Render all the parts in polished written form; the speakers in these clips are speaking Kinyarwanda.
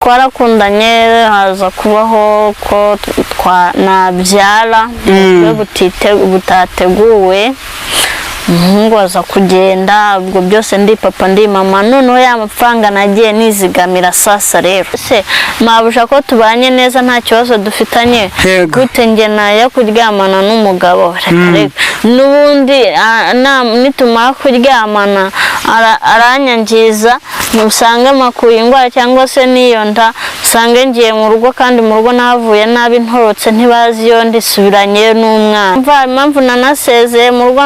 twarakundanye haza kubaho ko nabyara butateguwe umuhungu aza kugenda ubwo byose ndi papa ndi mama noneho ya mafaranga nagiye nizigamira sasa rero se mabusha ko tubanye neza nta kibazo dufitanye gute nge nayo kuryamana n'umugabo n'ubundi nituma kuryamana aranyangiza musange makuye ingwara cyangwa se niyo nda sange ngiye mu rugo kandi mu rugo navuye nabi ntorotse ntibazi yo ndisubiranye n'umwana impamvu nanasezeye mu rugo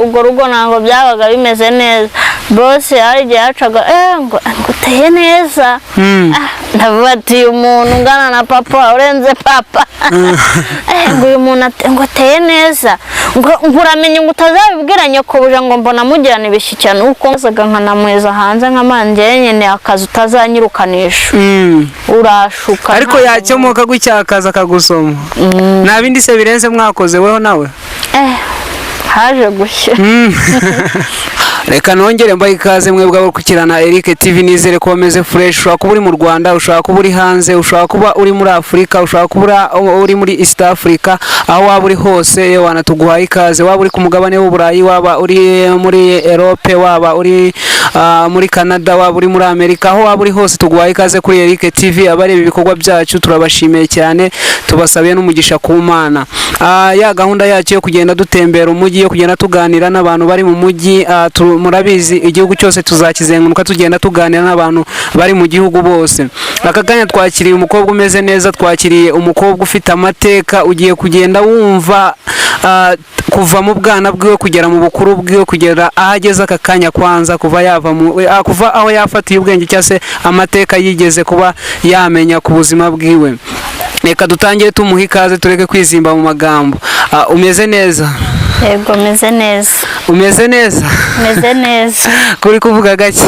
ubwo rugo ntabwo byabaga bimeze neza bose arigiye yacaga ngo uteye neza ndabati umuntu ungana na papa urenze papa ngo uyu muntu ngo uteye neza ngo uramenye ngo utazabibwira nyokobuje ngo mbona mugirana ibishyikirano uko nzaga nkanamweza hanze nk'amanje nyene akazi utazanyirukanisha urashuka ariko yacyomoka gucyakaza akagusoma nta bindi se birenze mwakoze weho nawe haje gushya reka nongere mbaye ikaze mwebwe abakukirana Eric TV nizere ko bameze fresh ushaka kuba uri mu Rwanda ushaka kuba uri hanze ushaka kuba uri muri Afrika ushaka kuba uri muri East Africa aho waba uri hose wanatuguhaye ikaze waba uri ku mugabane w'Uburayi waba uri muri Europe waba uri muri Canada waba uri muri Amerika aho waba uri hose tuguhaye ikaze kuri Eric TV abareba ibikorwa byacu turabashimiye cyane tubasabiye n'umugisha ku Mana ya gahunda yacu yo kugenda dutembera umujyi yo kugenda tuganira n'abantu bari mu mujyi murabizi igihugu cyose tuzakizenguruka tugenda tuganira n'abantu bari mu gihugu bose akaganya twakiriye umukobwa umeze neza twakiriye umukobwa ufite amateka ugiye kugenda wumva kuva mu bwana bwiwe kugera mu bukuru bwiwe kugera ahageze akakanya kwanza kuva aho yafatiye ubwenge cyase amateka yigeze kuba yamenya ku buzima bwiwe reka dutangire tumuha ikaze tureke kwizimba mu magambo umeze neza yego meze neza umeze neza meze neza kuri kuvuga gake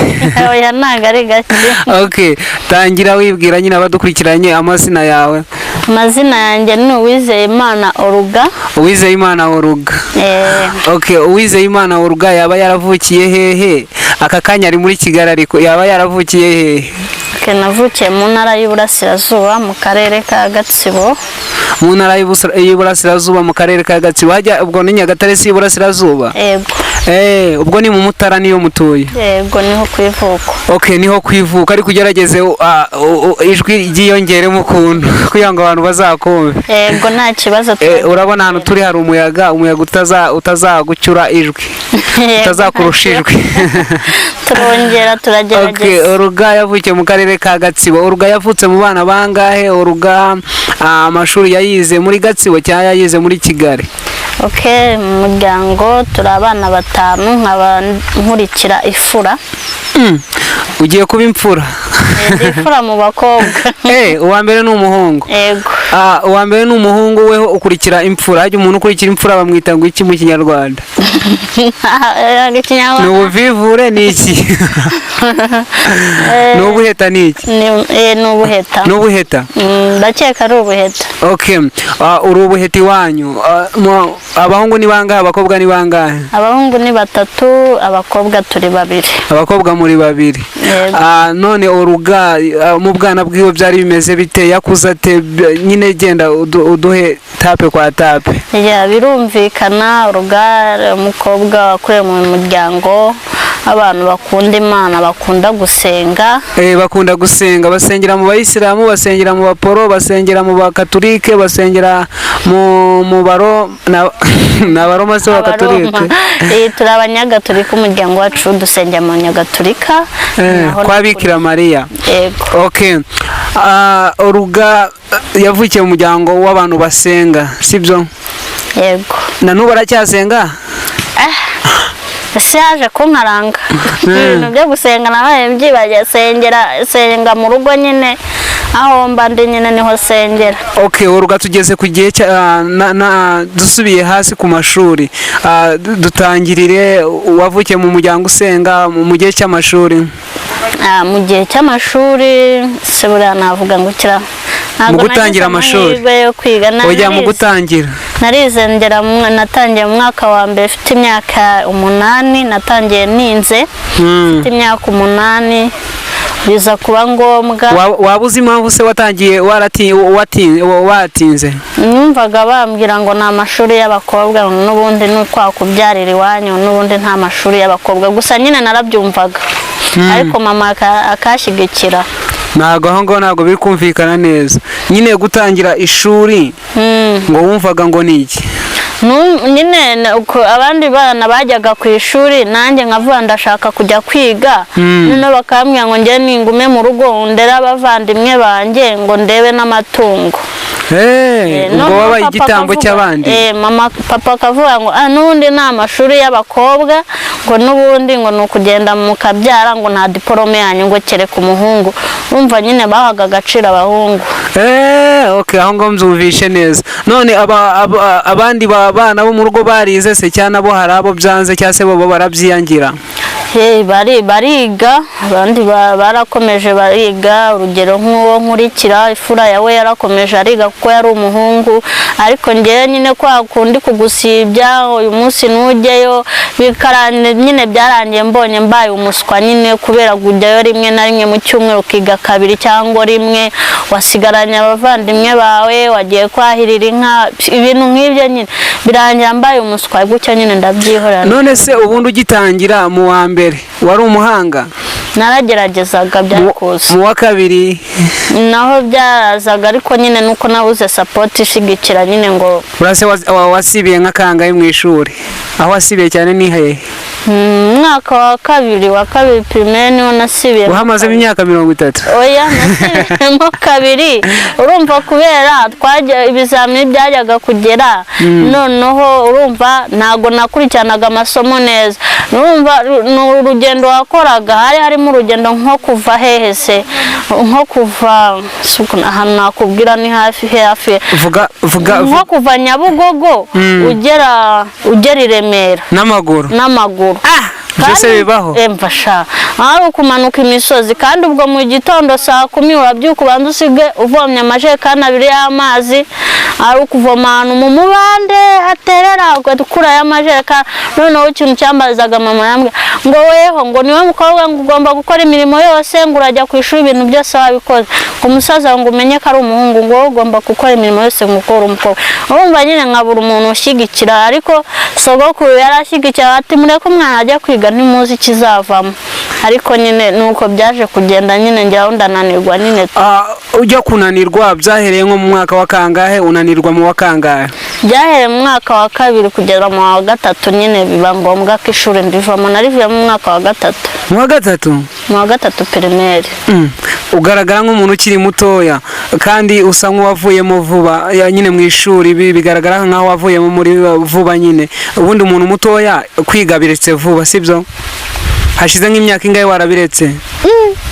oya ntago ari gake okay tangira wibwira nyine abadukurikiranye amazina yawe amazina yanjye ni Uwizeyimana Oruga Uwizeyimana Oruga okay Uwizeyimana Oruga yaba yaravukiye hehe aka kanya ari muri Kigali ariko yaba yaravukiye hehe navukiye mu ntara y'Iburasirazuba mu karere ka Gatsibo mu ntara y'Iburasirazuba mu karere ka Gatsibo hajya ubwo ni Nyagatare si Iburasirazuba yego ubwo ni mu Mutara niyo mutuye yego niho kwivuka okay niho kwivuka ariko ugerageze ijwi ryiyongere mu kuntu kugira ngo abantu bazakumve yego nta kibazo urabona hano turi hari umuyaga utazagucyura ijwi utazakurusha ijwi turongera turagerageza okay Oruga yavukiye mu karere ka Gatsibo Oruga yavutse mu bana bangahe Oruga amashuri yayize muri Gatsibo cyangwa yayize muri Kigali okay mu muryango turi abana batanu nkaba nkurikira ifura ugiye kuba imfura ifura mu bakobwa uwa mbere ni umuhungu yego uwa mbere ni umuhungu weho ukurikira imfura hajya umuntu ukurikira imfura bamwita ngo iki mu Kinyarwanda ni ubuvivure ni iki ni ubuheta ni iki ni ubuheta ndakeka ari ubuheta okay uri ubuheta iwanyu abahungu ni bangahe abakobwa ni bangahe abahungu ni batatu abakobwa turi babiri abakobwa muri babiri none Oruga mu bwana bwiwe byari bimeze bite yakuze ate nyine genda uduhe tape kwa tape birumvikana Oruga umukobwa wakuriye mu muryango abantu bakunda Imana bakunda gusenga bakunda gusenga basengera mu Bayisilamu basengera mu Baporo basengera mu Bakatolike basengera mu baro na baroma se Bakatolike turi abanyagatolika umuryango wacu dusengera mu Nyagatolika kwa Bikira Mariya yego okay Oruga yavukiye mu muryango w'abantu basenga sibyo yego na n'ubu aracyasenga ese yaje kunkaranga ibintu byo gusenga nabaye mbyibagiye senga mu rugo nyine aho mba ndi nyine niho sengera okay Oruga tugeze ku gihe dusubiye hasi ku mashuri dutangirire wavukiye mu muryango usenga mu gihe cy'amashuri mu gihe cy'amashuri se buriya navuga ngo kira mu gutangira amashuri ujya mu gutangira narize natangiye mu mwaka wa mbere mfite imyaka 8 natangiye ninze mfite imyaka 8 biza kuba ngombwa. Waba uzi impamvu se watangiye watinze? Numvaga bambwira ngo ni amashuri y'abakobwa, n'ubundi ni kwa kubyarira iwanyu, n'ubundi nta mashuri y'abakobwa, gusa nyine narabyumvaga ariko mama akashyigikira. Ntabwo aho ngaho ntabwo biri kumvikana neza. Nyine gutangira ishuri ngo wumvaga ngo ni iki? Nyine abandi bana bajyaga ku ishuri, nanjye nkavuga ndashaka kujya kwiga, noneho bakambwira ngo njye ningume mu rugo ndere abavandimwe banjye ngo ndebe n'amatungo. Ubwo wabaye igitambo cy'abandi. Papa akavuga ngo n'ubundi ni amashuri y'abakobwa, ngo n'ubundi ngo ni ukugenda mukabyara, ngo nta diporome yanyu ngo kereka umuhungu. Urumva nyine bahaga agaciro abahungu. Aho ngaho mbyumvishe neza. None abandi bana bo mu rugo barize se cyane abo hari abo byanze cyangwa se bo barabyiyangira? Bariga, abandi barakomeje bariga. Urugero nk'uwo nkurikira, ifura yawe yarakomeje ariga kuko yari umuhungu, ariko njyewe nyine kwa kundi kugusibya uyu munsi ntujyeyo, nyine byarangiye mbonye mbaye umuswa nyine, kubera kujyayo rimwe na rimwe mu cyumweru ukiga kabiri cyangwa rimwe, wasigaranye abavandimwe bawe, wagiye kwahirira inka, ibintu nk'ibyo nyine birangira mbaye umuswa, gutyo nyine ndabyihorera. None se ubundi ugitangira mu wa mbere wari umuhanga? Narageragezaga byakuze. Mu wa kabiri naho byarazaga, ariko nyine nuko nabuze support ishigikira nyine ngo. Urase wasibiye nk'akangahe mu ishuri? Aho wasibiye cyane ni hehe? Mwaka wa kabiri primaire niho nasibiye. Uhamaze imyaka 30? Oya, nasibiyemo kabiri. Urumva kubera twajya ibizamini byajyaga kugera, noneho urumva ntago nakurikiranaga amasomo neza. Urumva urugendo wakoraga, harimo urugendo nko kuva hehe se, nko kuva ahantu nakubwira ni hafi. Vuga nko kuva Nyabugogo ugera i Remera n'amaguru. Byose bibaho. Mfasha ari ukumanuka imisozi, kandi ubwo mu gitondo saa 10 urabyuka ubanza usige uvomye amajerekani 2 y'amazi, ari ukuvoma ahantu mu mubande haterera ugakura y'amajerekani. Noneho ikintu cyambazaga mama yambwe ngo weho ngo niwe mukobwa ngo ugomba gukora imirimo yose, ngo urajya ku ishuri ibintu byose wabikoze, ngo umusaza ngo umenye ko ari umuhungu ngo ugomba gukora imirimo yose ngo ukora umukobwa. Urumva nyine nkabura umuntu ushyigikira, ariko sogokuru yarashyigikira ati mureke umwana ajya kwiga ntimuzi ikizavamo. Ariko nyine nuko byaje kugenda, nyine njyaho ndananirwa nyine. Ujya kunanirwa byahereye nko mu mwaka wa kangahe? Unanirwa mu wa kangahe? Byahereye mu mwaka wa kabiri kugera mu wa gatatu, nyine biba ngombwa ko ishuri ndivamo. Narivuye mu mwaka wa gatatu. Mu wa gatatu? Mu wa gatatu primaire. Ugaragara nk'umuntu ukiri mutoya kandi usa nk'uwavuyemo vuba nyine mu ishuri, bigaragara nkaho wavuyemo muri vuba nyine. Ubundi umuntu mutoya kwiga biretse vuba, sibyo? Hashize nk'imyaka ingahe warabiretse?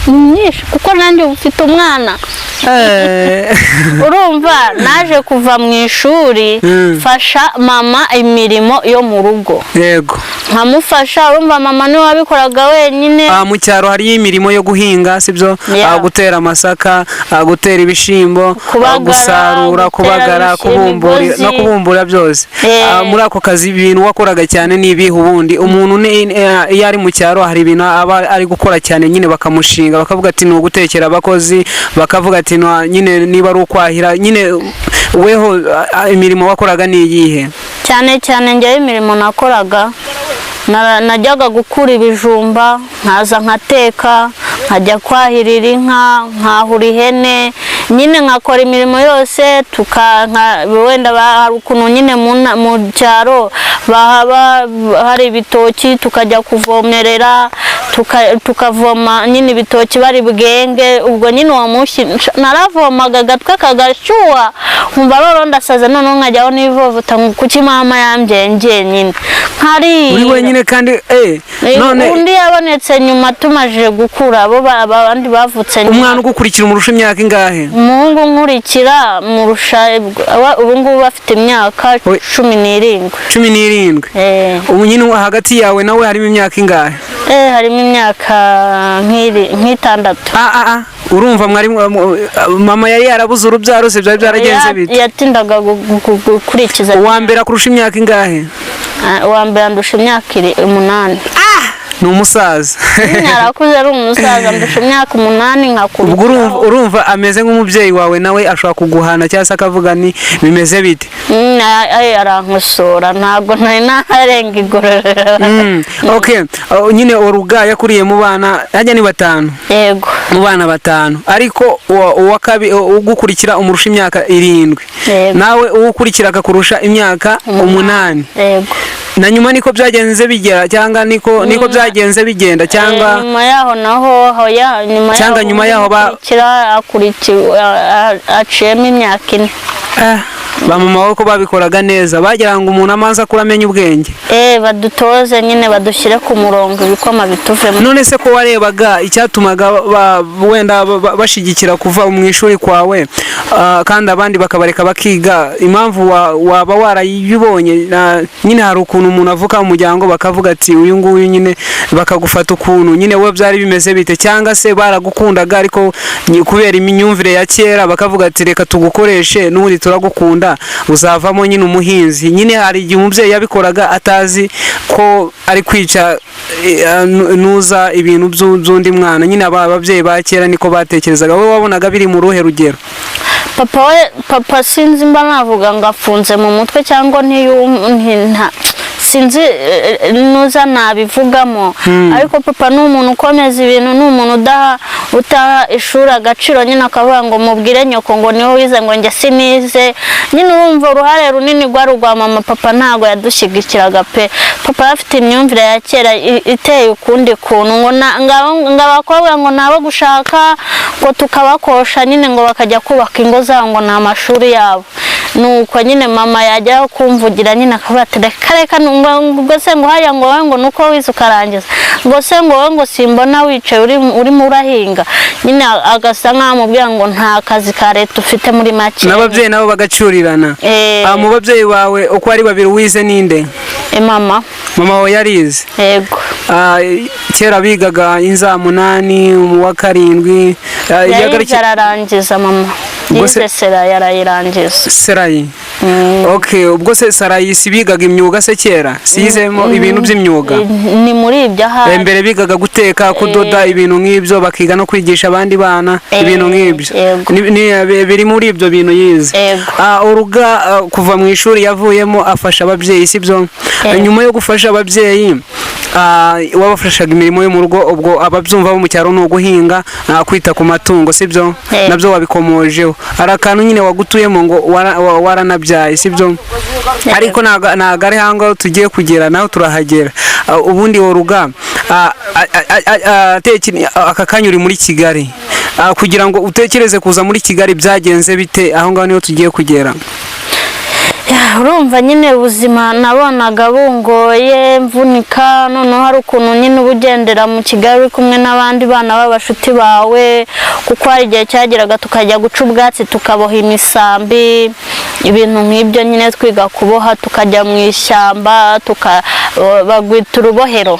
Myinshi, kuko nanjye ufite umwana. Urumva naje kuva mu ishuri fasha mama imirimo yo mu rugo. Yego. Nkamufasha, urumva mama niwe wabikoraga wenyine. Mu cyaro hari imirimo yo guhinga, sibyo? Gutera amasaka, gutera ibishimbo, gusarura, kubagara, kubumbura no kubumbura byose. Muri ako kazi ibintu wakoraga cyane nibihe? Ubundi umuntu iyo ari mu cyaro hari ibintu aba ari gukora cyane, nyine bakamushinga bakavuga ati no gutekera abakozi, bakavuga ati nyine niba ari ukwahira. Nyine weho imirimo wakoraga ni iyihe? Cyane njye imirimo nakoraga, najyaga gukura ibijumba, nkaza nkateka, nkajya kwahirira inka, nkahura ihene, nyine nkakora imirimo yose. Wenda hari ukuntu nyine mu cyaro hari ibitoki, tukajya kuvomerera, tukavoma nyine ibitoki bari bwenge. Ubwo nyine uwo munsi naravomaga agatwe kagashyuha, nkumva rero ndasaza, noneho nkajyaho n'ivovuta kuki mama yambye nyine nkari uri wenyine. Kandi none undi yabonetse nyuma tumaje gukura, abo abandi bavutse nyuma. Umwana ugukurikira umurusha imyaka ingahe? Umuhungu nkurikira murusha ubu ngubu afite imyaka 17. 17? Ubu nyine hagati yawe nawe harimo imyaka ingahe? Harimo imyaka nk'itandatu. Urumva mwari mama yari yarabuze urubyaro se, byari byaragenze bite? Yatindaga gukurikiza. Uwa mbere akurusha imyaka ingahe? Uwa mbere andusha imyaka 8. ni umusaza arakuze, ari umusaza, ndusha imyaka 8 nkakuru. ubwo urumva ameze nk'umubyeyi wawe, nawe ashobora kuguhana cyangwa se akavuga ni bimeze bite? Arankosora, ntabwo nari narenga igororero. Okay, nyine Oruga yakuriye mu bana hajya ni 5. Yego, mu bana 5, ariko ugukurikira umurusha imyaka 7. nawe ugukurikira akakurusha imyaka 8. yego. Na nyuma niko byagenze bigera cyangwa niko byagenze bigenda cyangwa nyuma yaho naho nyuma yaho aciyemo imyaka 4. ba mama ko babikoraga neza, bagira ngo umuntu amaze akura amenye ubwenge. Badutoze nyine, badushyire ku murongo, ibikoma bituvemo. None se ko warebaga icyatumaga wenda bashigikira kuva mu ishuri kwawe, kandi abandi bakabareka bakiga, impamvu waba warayibonye? Nyine hari ukuntu umuntu avuka mu muryango bakavuga ati uyu nguyu nyine bakagufata ukuntu nyine we byari bimeze bite, cyangwa se baragukundaga ariko kubera imyumvire ya kera bakavuga ati reka tugukoreshe n'ubundi turagukunda uzavamo nyine umuhinzi. Nyine hari igihe umubyeyi yabikoraga atazi ko ari kwica nuza ibintu by'undi mwana. Nyine ababyeyi ba kera niko batekerezaga. Wowe wabonaga biri mu ruhe rugero? Papa sinzi mba navuga ngo afunze mu mutwe cyangwa sinzi nuza nabivugamo, ariko papa ni umuntu ukomeza ibintu, ni umuntu utaha ishuri agaciro, nyine akavuga ngo mubwire nyoko ngo niwe wize ngo njye sinize. Nyine urumva uruhare runini rwa mama. Papa ntago yadushyigikiraga pe. Papa afite imyumvire ya kera iteye ukundi kuntu, ngo abakobwa ngo nabo gushaka ngo tukabakosha nyine ngo bakajya kubaka ingo zabo ngo ni amashuri yabo. Nuko nyine mama yajya kumvugira nyine akavuga ati reka ngo se ngo haya ngo wowe ngo nuko wize ukarangiza, ngo se ngo wowe ngo simbona wicaye urimo urahinga. Nyine agasa nk'amubwira ngo nta kazi ka leta ufite muri make. N'ababyeyi nabo bagacurirana. Mu babyeyi bawe uko ari 2 wize ninde? Mama wawe yarize? Yego. Kera bigaga inza 8 mu wa 7 yararangiza mama. Yize Serayi yarayirangiza. Serayi. Okay, ubwo se Serayi si bigaga imyuga se kera? Siyizemo ibintu by'imyuga? Ni muri ibyo aha. Mbere bigaga guteka, kudoda, ibintu nk'ibyo, bakiga no kwigisha abandi bana ibintu nk'ibyo. Biri muri ibyo bintu yize. Oruga kuva mu ishuri yavuyemo afasha ababyeyi, sibyo? Nyuma yo gufasha ababyeyi wabafashaga imirimo yo mu rugo, ubwo ababyumva bo mu cyaro no guhinga, kwita ku matungo, sibyo? Nabyo wabikomojeho. Arakantu nyine wagutuyemo ngo waranabyaye, sibyo? Ariko naga ari hango tugiye kugera naho turahagera. Ubundi Oruga aka kanyuri muri Kigali, kugira ngo utekereze kuza muri Kigali byagenze bite? Aho ngaho niho tugiye kugera. Urumva nyine ubuzima nabonaga bungoye, mvunika. Noneho hari ukuntu nyine ubugendera mu Kigali kumwe n'abandi bana b'abashuti bawe, kuko hari igihe cyageraga tukajya guca ubwatsi tukaboha imisambi, ibintu nk'ibyo nyine twiga kuboha, tukajya mu ishyamba bagwita urubohero.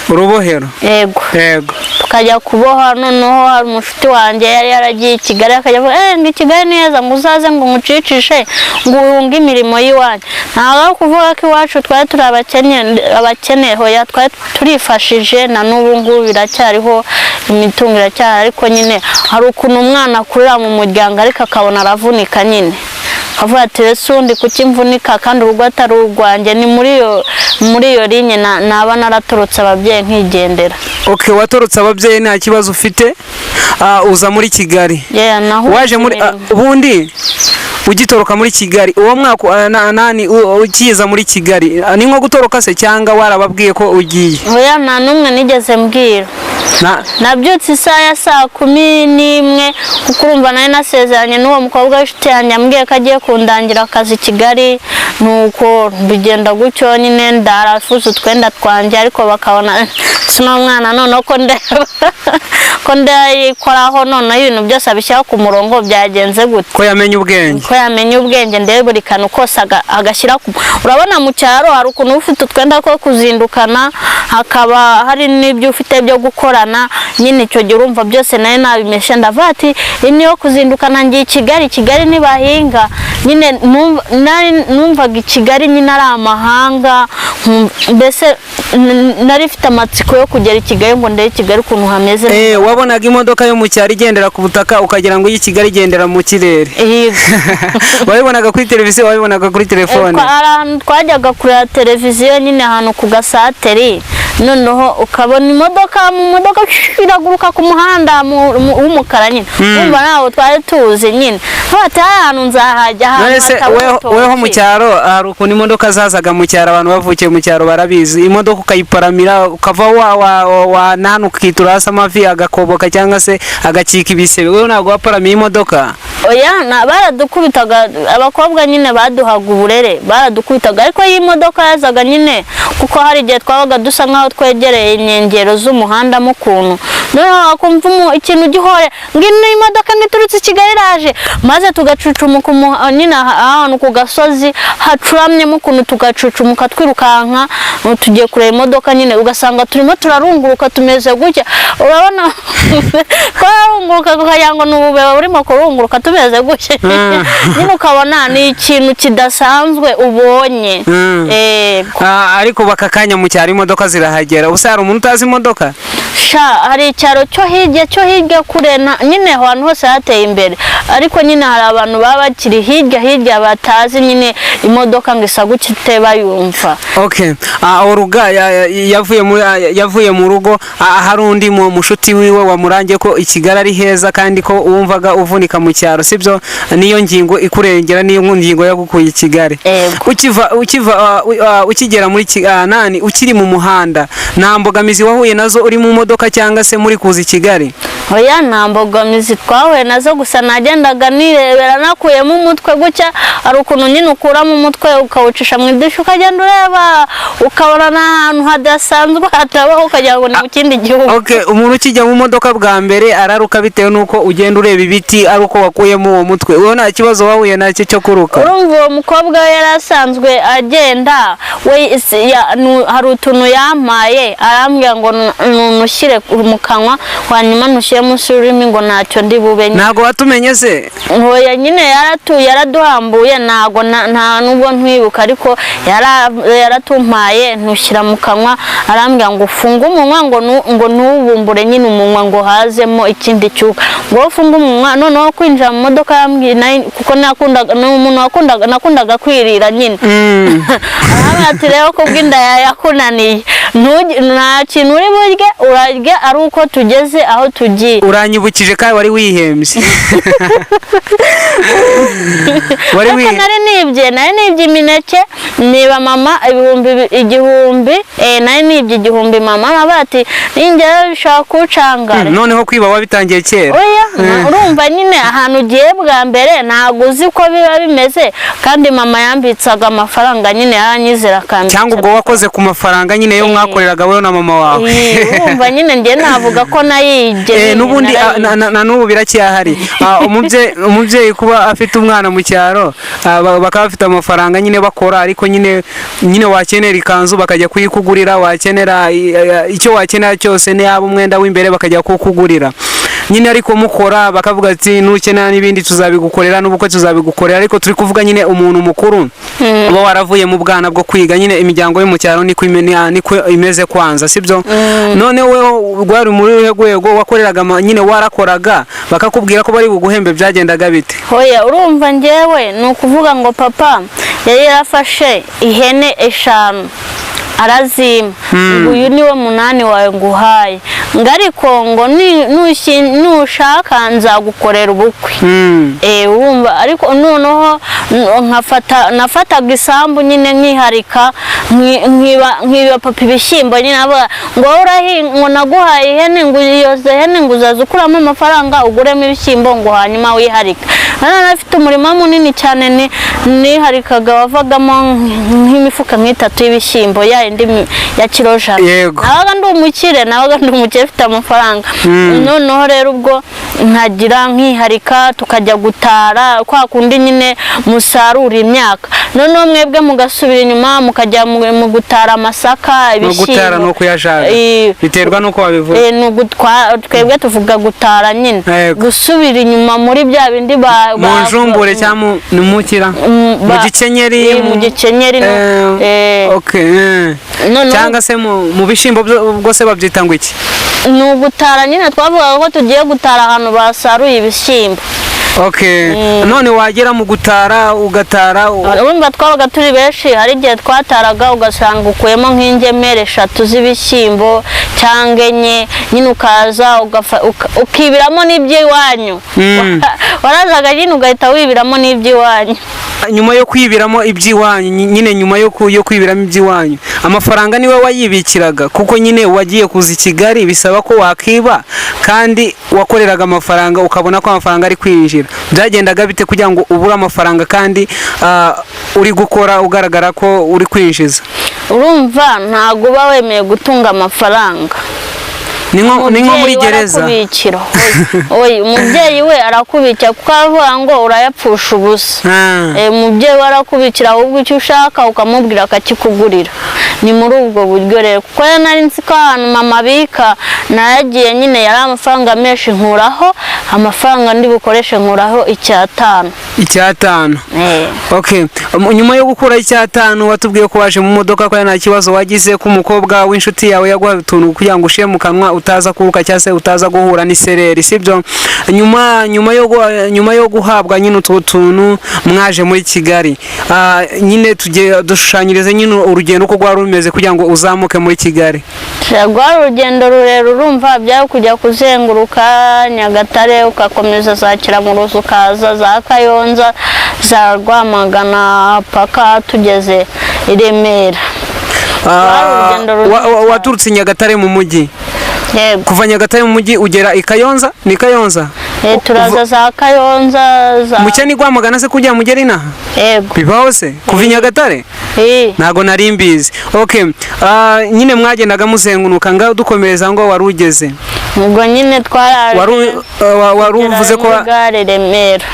Urubohero? Yego. Tukajya kuboha. Noneho hari umushuti wanjye yari yaragiye i Kigali, akajya avuga ngo i Kigali neza ngo uzaze ngo umucicishe ngo uhunge imirimo y'iwanyu. Ntabwo kuvuga ko iwacu twari turi abakene, hoya twari turifashije, na n'ubu ngubu biracyariho, imitungo iracyari, ariko nyine hari ukuntu umwana akurira mu muryango ariko akabona aravunika nyine. Avuga ati ese undi kuki mvunika kandi urugo atari urwanjye? Ni muri iyo linye naba naratorotse ababyeyi nkigendera. Okay, watorotse ababyeyi nta kibazo ufite, uza muri Kigali. Waje muri ubundi ugitoroka muri Kigali uwo mwaka nani ukiza muri Kigali? Ni nko gutoroka se cyangwa warababwiye ko ugiye? Oya, nta numwe nigeze mbwira. Nabyutse isaha ya 11 kuko urumva nari nasezeranye n'uwo mukobwa w'inshuti yanjye, ambwiye ko agiye kundangira akazi Kigali. Nuko bigenda gutyo nyine, ndarafuza utwenda twanjye, ariko bakabona sino mwana none ko ndayikoraho, none ibintu byose abishyira ku murongo. Byagenze gute? Ko yamenye ubwenge. Ndebe buri kantu kose agashyira urabona mu cyaro hari ukuntu ufite utwenda ko kuzindukana, hakaba hari n'ibyo ufite byo gukora duherukana nyine icyo gihe urumva byose nayo nabimeshe ndavuga ati niyo kuzindukana ngiye Kigali ntibahinga nyine numvaga i Kigali nyine ari amahanga mbese nari mfite amatsiko yo kugera i Kigali ngo ndebe Kigali ukuntu hameze. Wabonaga imodoka yo mu cyaro igendera ku butaka ukagira ngo iyi Kigali igendera mu kirere. Wabibonaga kuri televiziyo, wabibonaga kuri telefone? Twajyaga kureba televiziyo nyine ahantu ku gasateri, noneho ukabona imodoka iraguruka ku muhanda w'umukara nyine umva nawe twari tuzi nyine hata ahantu nzahajya weho mu cyaro hari ukuntu imodoka zazaga mu cyaro, abantu bavukiye mu cyaro barabizi, imodoka ukayiparamira ukava wa nanu ukitura hasi amavi agakoboka cyangwa se agacika ibisebe. Wewe ntabwo waparamiye imodoka? Oya, baradukubitaga, abakobwa nyine baduhaga uburere, baradukubitaga, ariko iyi modoka yazaga nyine kuko hari igihe twabaga dusa nkaho twegereye inkengero z'umuhanda mu kuntu, noneho akumva ikintu gihore ngino imodoka ngiturutse i Kigali iraje, maze tugacucumuka nyine ahantu ku gasozi hacuramye mu kuntu, tugacucumuka twirukanka tugiye kureba imodoka nyine, ugasanga turimo turarunguruka tumeze gutya, urabona twarunguruka kugira ngo n'ububeba burimo kurunguruka tumeze gutya nyine ukabona ni ikintu kidasanzwe ubonye. Ariko bakakanya mu cyaro imodoka zirahagera, ubusa hari umuntu utazi imodoka? Hari icyaro cyo hirya kure nyine ahantu hose hateye imbere, ariko nyine hari abantu baba bakiri hirya batazi nyine imodoka ngo isa gutya bayumva. Oruga yavuye mu rugo, hari undi mushuti wiwe wamurangiye ko i Kigali ari heza kandi ko wumvaga uvunika mu cyaro, sibyo? Niyo ngingo ikurengera, niyo ngingo yagukuye i Kigali. Ukigera muri nani ukiri mu muhanda, nta mbogamizi wahuye nazo uri mu modoka cyangwa se muri kuza i Kigali? Oya, nta mbogamizi twahuye nazo, gusa nagendaga nirebera nakuyemo umutwe gutya, hari ukuntu nyine ukuramo umutwe ukawucisha mu idirishya ukagenda ureba, ukabona n'ahantu hadasanzwe hatabaho ukagira ngo ni mu kindi gihugu. Umuntu ukijya mu modoka bwa mbere araruka bitewe n'uko ugenda ureba ibiti ari uko wakuyemo uwo mutwe. Wowe nta kibazo wahuye nacyo cyo kuruka? Urumva uwo mukobwa we yari asanzwe agenda, hari utuntu yampaye arambwira ngo nushyire mu kanwa hanyuma nushyire munsi y'ururimi ngo ntacyo ndi bube. Ntabwo watumenye se? Oya, nyine yaraduhambuye, nta nubwo ntwibuka, ariko yaratumpaye ntushyira mu kanwa, arambwira ngo ufunge umunwa ngo ntubumbure nyine umunwa ngo hazemo ikindi cyuka, ngo ufunge umunwa. Noneho kwinjira mu modoka yambwiye, kuko umuntu nakundaga kwirira nyine ati rero ko bw'inda yakunaniye nta kintu uri burye, urarya ari uko tugeze aho tugiye. Uranyibukije kandi wari wihembye. Nari nibye imineke, niba mama igihumbi, nari nibye igihumbi mama bati ninjye bishaka kucanga. Noneho kwiba wabitangiye kera? Oya, urumva nyine ahantu ugiye bwa mbere ntabwo uzi ko biba bimeze, kandi mama yambitsaga amafaranga nyine yaranyizera akambitsa. Cyangwa ubwo wakoze ku mafaranga nyine yo mwakoreraga wowe na mama wawe? Urumva nyine njye navuga ko nayigeye. N'ubundi na n'ubu biracyahari. Umubyeyi kuba afite umwana mu cyaro bakaba bafite amafaranga nyine bakora, ariko nyine wakenera ikanzu bakajya kuyikugurira, wakenera icyo wakenera cyose n'yaba umwenda w'imbere bakajya kukugurira nyine, ariko mukora bakavuga ati nukenera n'ibindi tuzabigukorera, n'ubukwe tuzabigukorera. Ariko turi kuvuga nyine umuntu mukuru uba waravuye mu bwana bwo kwiga, nyine imiryango yo mu cyaro niko imeze kwanza, sibyo? None wewe rwari muri rwego wakoreraga nyine warakoraga bakakubwira ko bari buguhembe, byagendaga bite? Oya, urumva njyewe ni ukuvuga ngo papa yari yarafashe ihene 5 arazima, uyu niwe 8 wawe nguhaye, ariko ngo nushaka nzagukorera ubukwe. Urumva, ariko noneho nafataga isambu nyine nkiharika, nkiba papa ibishyimbo nyine, avuga ngo ngo naguhaye ihene, ngo iyoze ihene ngo uzaza ukuramo amafaranga uguremo ibishyimbo ngo hanyuma wiharika. Nafite umurima munini cyane niharikaga wavagamo nk'imifuka 3 y'ibishyimbo ya kilo 100. nabaga ndi umukire ufite amafaranga. Noneho rero ubwo nkagira nkiharika tukajya gutara kwa kundi nyine musarura imyaka noneho mwebwe mugasubira inyuma mukajya mu gutara amasaka ibishyimbo. Gutara no kuyajaga biterwa nuko wabivuga. Twebwe tuvuga gutara nyine gusubira inyuma muri bya bindi mu njumbure cyangwa mu gikenyeri. Mu gikenyeri cyangwa se mu bishyimbo bwose babyita ngo iki? Ni ugutara nyine twavuga ko tugiye gutara ahantu basaruye ibishyimbo. None wagera mu gutara ugatara urumva twabaga turi benshi hari igihe twataraga ugasanga ukuyemo nk'ingemere 3 z'ibishyimbo cyangwa enye nyine ukaza ukibiramo n'iby'iwanyu. Warazaga nyine ugahita wibiramo n'iby'iwanyu. Nyuma yo kwibiramo iby'iwanyu nyine nyuma yo kwibiramo iby'iwanyu amafaranga niwe wayibikiraga kuko nyine wagiye kuza i Kigali bisaba ko wakiba kandi wakoreraga amafaranga ukabona ko amafaranga ari kwinjira. Byagendaga bite kugira ngo ubure amafaranga kandi uri gukora ugaragara ko uri kwinjiza? Urumva ntago uba wemeye gutunga amafaranga. Ni nko muri gereza. Umubyeyi we arakubikira kuko avuga ngo urayapfusha ubusa. Umubyeyi we arakubikira ahubwo icyo ushaka ukamubwira akakikugurira. Ni muri ubwo buryo rero kuko nari nzi ko ahantu mama abika nayagiye nyine yari amafaranga menshi nkuraho amafaranga ndi bukoreshe nkuraho 5. Nyuma yo gukura 5 watubwiye ko waje mu modoka ko nta kibazo wagize ko umukobwa w'inshuti yawe yaguha utuntu kugira ngo ushyire mu kanwa utaza kuruka cyangwa se utaza guhura n'isereri sibyo? Nyuma yo guhabwa nyine utwo tuntu mwaje muri Kigali nyine tugiye dushushanyirize nyine urugendo uko rwari rumeze kugira ngo uzamuke muri Kigali. Rwari urugendo rurerure urumva byawe kujya kuzenguruka Nyagatare ukakomeza za Kiramuruzi ukaza za Kayonza za Rwamagana paka tugeze i Remera. Waturutse Nyagatare mu mujyi? Yego. Kuva Nyagatare mu mujyi ugera i Kayonza? Ni Kayonza? Turaza za Kayonza za Mucye ni Rwamagana se kujya mugera inaha? Yego. Bibaho se kuva Nyagatare? Ntago nari mbizi. Nyine mwagendaga muzengunuka ngaho dukomereza ngo wari ugeze. Ubwo nyine wari uvuze ko gare Remera.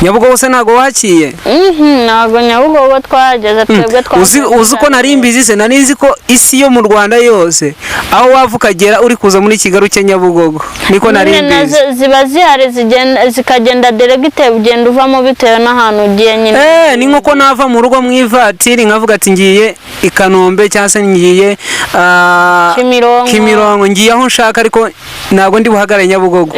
Nyabugogo se ntago wakiye? Ntago Nyabugogo twageze twebwe uzi ko nari mbizi se nari nzi ko isi yo mu Rwanda yose aho wavukagera uri kuza muri Kigali uke Nyabugogo niko nari mbizi. Ziba zihari zikagenda delegite ugenda uvamo bitewe n'ahantu ugiye nyine. Ni nko nava mu rugo mu ivatiri nkavuga ati ngiye i Kanombe cyangwa se ngiye Kimironko ngiye aho nshaka ariko ntago ndi buhagare Nyabugogo.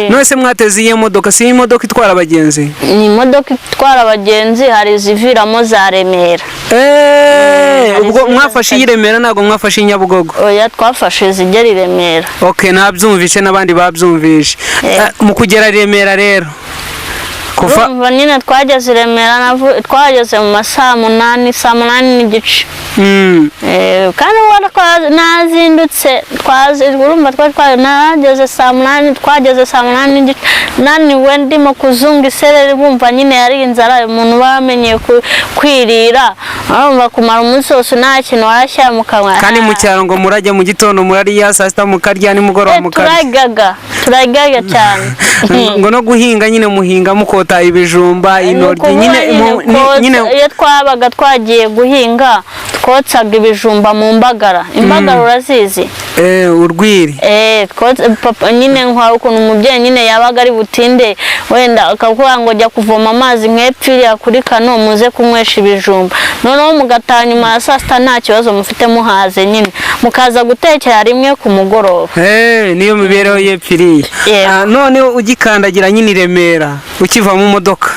None se mwateze iyi modoka si imodoka itwara abagenzi? Ni imodoka itwara abagenzi hari ziviramo za Remera. Ubwo mwafashe i Remera ntago mwafashe i Nyabugogo? Oya twafashe zigera i Remera. Nabyumvishe n'abandi babyumvishe. Mu kugera Remera rero kuva nyine twageze Remera twageze mu masaha 8 n'igice. Kandi nazindutse urumva nageze saa 8 twageze saa 8 n'igice naniwe ndimo kuzunga isereri bumva nyine yari inzara umuntu bamenye kwirira urumva kumara umunsi wose nta kintu warashyira mu kanwa. Kandi mu cyaro ngo murajya mu gitondo murariya saa 6 mukarya nimugoroba mukarya. Turagaga cyane. Ngo no guhinga nyine muhinga mukota ibijumba intoryi nyine iyo twabaga twagiye guhinga twotsaga ibijumba mu mbagara. Imbagara urazizi? Urwiri. Papa nyine nkwa ukuntu umubyeyi nyine yabaga ari butinde wenda akavuga ngo jya kuvoma amazi nk'epfiriya kuri kano muze kunywesha ibijumba noneho mugataha nyuma ya saa 6 nta kibazo mufite muhaze nyine mukaza gutekera rimwe ku mugoroba. Niyo mibereho yepfiriye. None ugikandagira nyine Remera ukiva mu modoka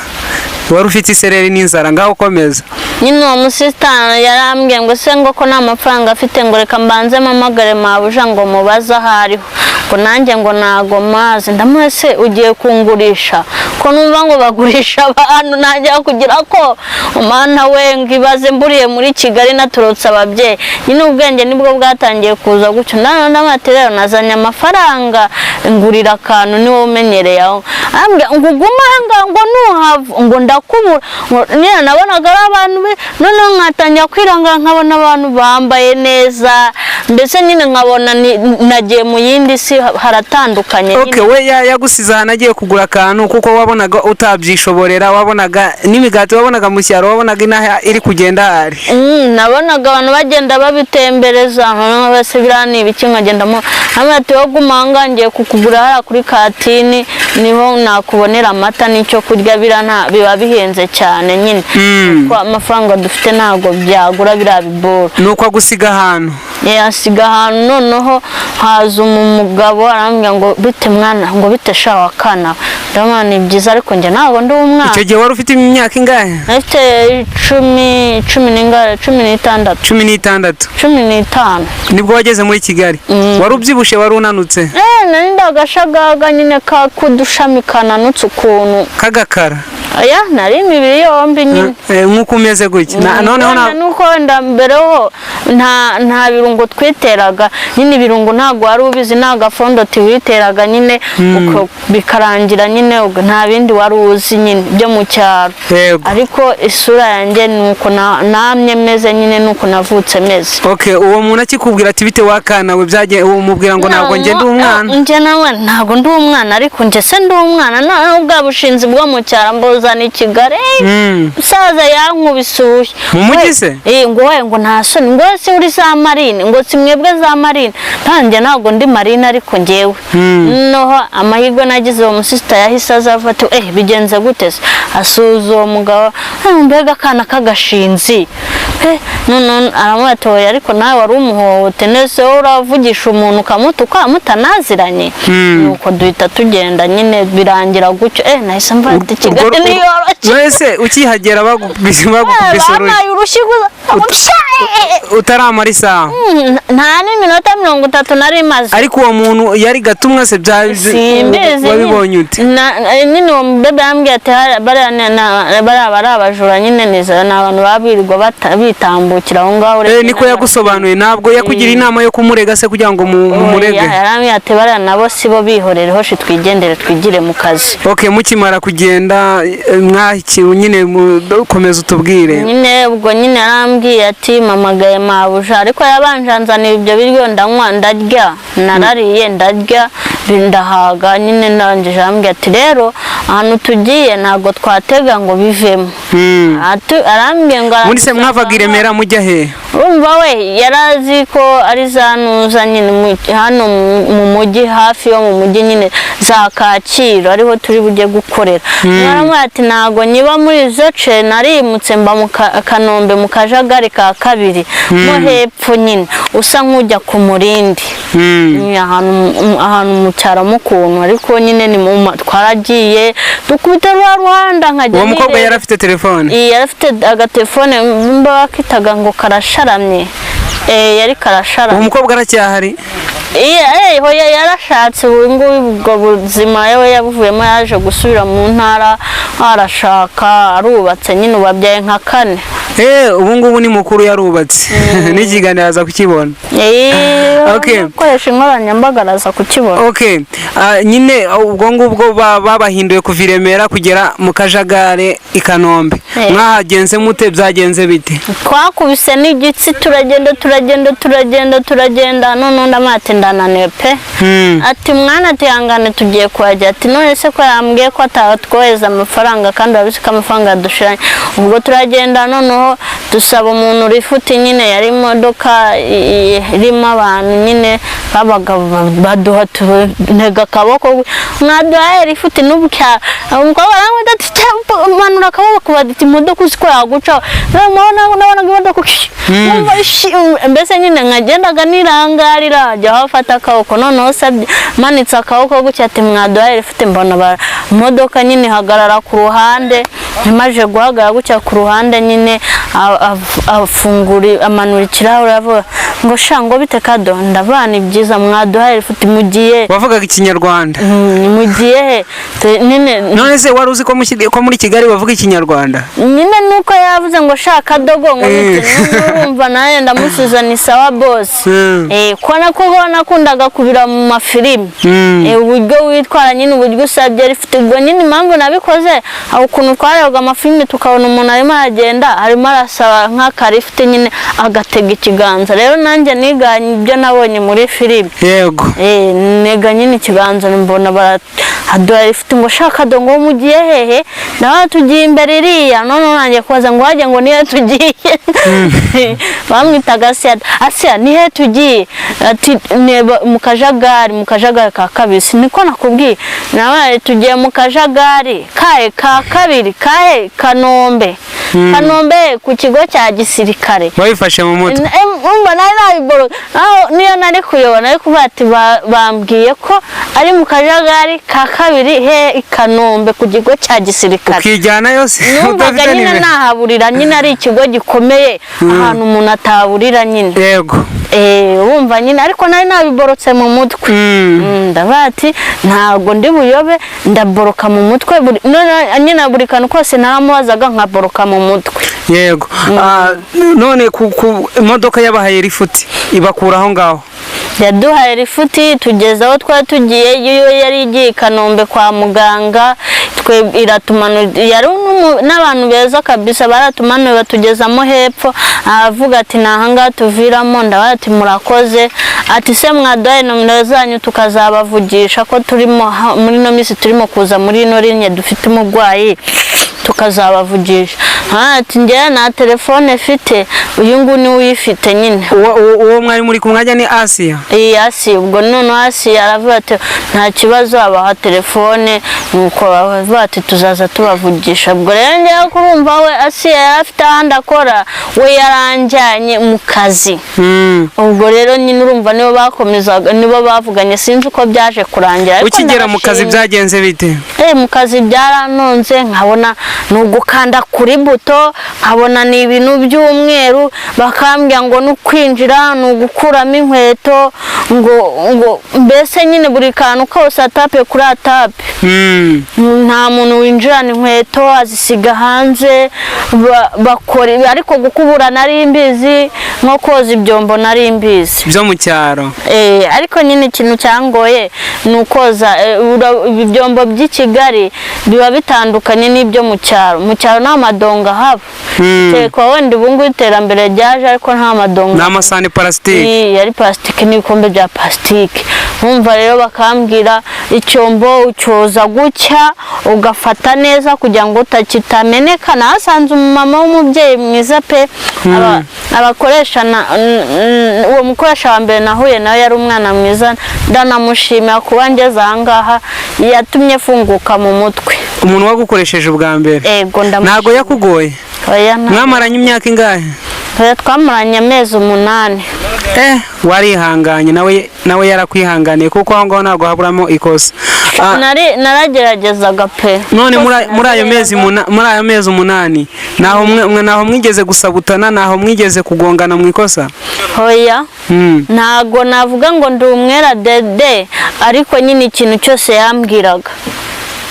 wari ufite isereri n'inzara ngaho komeza. Nyine uwo musisitana yarambwiye ngo se ngo ko nta mafaranga afite ngo reka mbanze mpamagare mabuja ngo mubaze ahariho ngo nanjye ngo ntago mazi ndamwese ugiye kungurisha ko numva ngo bagurisha abantu najya kugira ko umwana we ngibaze mburiye muri Kigali naturutse ababyeyi nyine ubwenge nibwo bwatangiye kuza gutyo ndamaterero nazanye amafaranga ngurira akantu niwo umenyereye aho ambwira ngo uguma hanga ngo nuhava ngo ndakubura niyo nabonaga abantu noneho nkatangira kwiranga nkabona abantu bambaye neza mbese nyine nkabona nagiye mu yindi si haratandukanye okay we yagusiza hanagiye kugura akantu kuko wabonaga utabyishoborera wabonaga n'imigati wabonaga mu cyaro wabonaga inaha iri kugenda hari nabonaga abantu bagenda babitembereza bose birani ibiki nkagendamo amati wo gumanga ngiye kukugura hara kuri katini niho nakubonera amata n'icyo kurya birana biba bihenze cyane nyine ko amafaranga dufite ntago byagura birabibora nuko agusiga ahantu yasiga ahantu noneho haza umugabo arambwira ngo bite mwana ngo bite shawa kana ndamwana ni byiza ariko nje ntago ndi umwana icyo gihe wari ufite imyaka ingahe afite 15 nibwo wageze muri Kigali wari ubyibushe wari unanutse nari ndagashagaga nyine ka kudushami kananutse ukuntu kagakara aya nari imibiri yombi nyine nkuko umeze gutya noneho nuko mbere ho nta birungo twiteraga nyine ibirungo ntago wari ubizi ntago afondo tiwiteraga nyine uko bikarangira nyine nta bindi wari uzi nyine byo mu cyaro ariko isura yanjye nuko namye meze nyine nuko navutse meze okay uwo muntu akikubwira ati bite wakana we byaje umubwira ngo ntago nge ndi umwana nje nawe ntago ndi umwana ariko nje se ndi umwana nubwo bushinzi bwo mu cyaro mbozana Kigali saza yankubisuye mu mujyi se ngo nta soni ngo se uri za marine ngo simwebwe za marine ntanjye ntago ndi marine ariko ngewe noho amahirwe nagize uwo musista yahise azafata bigenze gute se asuza uwo mugabo mbega kana kagashinzi none aramwatoye ariko nawe wari umuhohote nese uravugisha umuntu ukamutuka mutanaziranye nuko duhita tugenda nyine birangira gutyo nahise mvata Kigali niyo wese ukihagera bagukubise urushyi utaramara isaha nta n'iminota 30 nari maze ariko uwo muntu yari gatumwa se wabibonye ute nyine uwo bebe yambwiye ati bari abajura nyine neza n'abantu babirirwa bitambukira aho ngaho niko yagusobanuye ntabwo yakugira inama yo kumurega se kugira ngo mumurege yarambwiye ati bari nabo sibo bihorereho twigendere twigire mu kazi okay mukimara kugenda mwakiwe nyine komeza utubwire nyine ubwo nyine arambwiye ati mamagaye mabuja ariko yabanjanzanira ibyo biryo ndanywa ndarya narariye ndarya bindahaga nyine nanje jambwiye ati rero ahantu tugiye ntago twatega ngo bivemo arambwiye ngo muri se mwavaga Remera mujya he urumva we yarazi ko ari zanuza nyine hano mu mujyi hafi yo mu mujyi nyine za Kacyiru ariho turi bujye gukorera naramwe ati ntago nyiba muri zoce narimutse mba mu Kanombe mu Kajagari ka kabiri mo hepfo nyine usa nk'ujya ku Murindi ahantu mu cyaro mukuntu ariko nyine ni mu twaragiye dukubita Rwanda nkajya uwo mukobwa yari afite telefone yari afite agatelefone bakitaga ngo karasharamye yari karasharamye uwo mukobwa aracyahari hoya yarashatse ubwo buzima yewe yabuvuyemo yaje gusubira mu ntara arashaka arubatse nyine ubabyaye nka 4 ubu ngubu ni mukuru yarubatse n'ikiganiro aza kukibona okay koresha inkoranyambaga araza kukibona okay nyine ubwo ngubwo babahinduye kuva Remera kugera mu Kajagari i Kanombe mwahagenze mute byagenze bite twakubise n'igitsi turagenda none ndamate ndananiwe pe ati mwana ati hangane tugiye kwajya ati none se ko yambwiye ko atatwoheza amafaranga kandi babisika amafaranga dushiranye ubwo turagenda noneho dusaba umuntu rifuti nyine yari imodoka irimo abantu nyine babaga baduha ntega akaboko mwaduhaye rifuti n'ubukya umukobwa aramwita ati manura akaboko baditi imodoka uziko yaguca nabona imodoka mbese nyine nkagendaga nirangarira ajya hafata akaboko noneho sabye manitse akaboko gutya ati mwaduhaye rifuti mbona imodoka nyine hagarara ku ruhande imaje guhagarara gutya ku ruhande nyine afungura amanura ikirahure avuga ngo shango bite kado ndabana ibyiza mwaduhaye ifuti mugiye wavugaga ikinyarwanda mugiye nyine none se wari uzi ko muri Kigali bavuga ikinyarwanda nyine nuko yavuze ngo shaka dogo ngo urumva naye ndamusuza ni sawa boss kona ko nakundaga kubira mu mafilimi uburyo witwara nyine uburyo usabye rifite ubwo nyine impamvu nabikoze aho ukuntu twarebaga amafilimi tukabona umuntu arimo aragenda harimo arasaba nk'akarifite nyine agatega ikiganza rero nanjye niganye ibyo nabonye muri filimi yego nega nyine ikiganza mbona baraduha rifite ngo shaka dongo mugiye hehe nawe tugiye imbere iriya none nanjye kubaza ngo wajye ngo nihe tugiye bamwitaga Asia nihe tugiye ati mu kajagari ka kabisi niko nakubwiye nawe tugiye mu kajagari ka kabiri Kanombe ku kigo cya gisirikare wabifashe mu mutwe umva nabiboro niyo nari kuyobona ariko bati bambwiye ko ari mu kajagari ka kabiri Kanombe ku kigo cya gisirikare ukijyana yose numvaga nyine nahaburira nyine ari ikigo gikomeye ahantu umuntu ataburira nyine yego wumva nyine ariko nari nabiborotse mu mutwe ndabati ntago ndi buyobe ndaboroka mu mutwe nyine buri kantu kose naramubazaga nkaboroka mu mutwe yego none ku imodoka yabahaye rifuti ibakura aho ngaho yaduhaye rifuti tugeze aho twari tugiye iyo yari igiye Kanombe kwa muganga twe iratumanuye yari n'abantu beza kabisa baratumanuye batugezamo hepfo avuga ati nahanga tuviramo ndabati murakoze ati se mwaduhaye nomero zanyu tukazabavugisha ko turimo muri no misi turimo kuza muri ino linye dufite umugwayi tukazabavugisha ati njye na telefone mfite uyu nguni uyifite nyine uwo mwari muri kumwajya ni Asia Asia ubwo none Asia aravuga ati nta kibazo abaha telefone nuko bavuga ati tuzaza tubavugisha ubwo rero njye kurumva we Asia yarafite ahandi akora we yaranjyanye mu kazi ubwo rero nyine urumva nibo bakomezaga nibo bavuganye sinzi uko byaje kurangira ukigera mu kazi byagenze bite mu kazi byaranonze nkabona nugukanda kuri buto nkabona ni ibintu by'umweru bakambya ngo nukwinjira nugukuramo inkweto ngo mbese nyine buri kantu kose atape kuri atape nta muntu winjirana inkweto azisiga hanze bakora ariko gukubura nari imbizi nko koza ibyombo nari imbizi byo mu cyaro ariko nyine ikintu cyangoye nukoza ibyombo by'i Kigali biba bitandukanye n'ibyo mu cyaro nta madonga haba tekwa wenda ubungu iterambere ryaje ariko nta madonga nta masani plastique yari plastique n'ibikombe bya plastique umva rero bakambwira icyombo ucyoza gucya ugafata neza kugira ngo utakitameneka nasanze umumama w'umubyeyi mwiza pe abakoresha uwo mukoresha wa mbere nahuye nawe yari umwana mwiza ndanamushimira kuba ngeze ahangaha yatumye funguka mu mutwe umuntu wagukoresheje ubwa mbere ntago yakugoye mwamaranye imyaka ingahe twamaranye amezi 8 warihanganye nawe yarakwihanganiye kuko aho ngaho ntabwo haburamo ikosa narageragezaga pe none muri ayo mezi 8 naho mwigeze gusabutana naho mwigeze kugongana mu ikosa hoya ntago navuga ngo ndi umwera dede ariko nyine ikintu cyose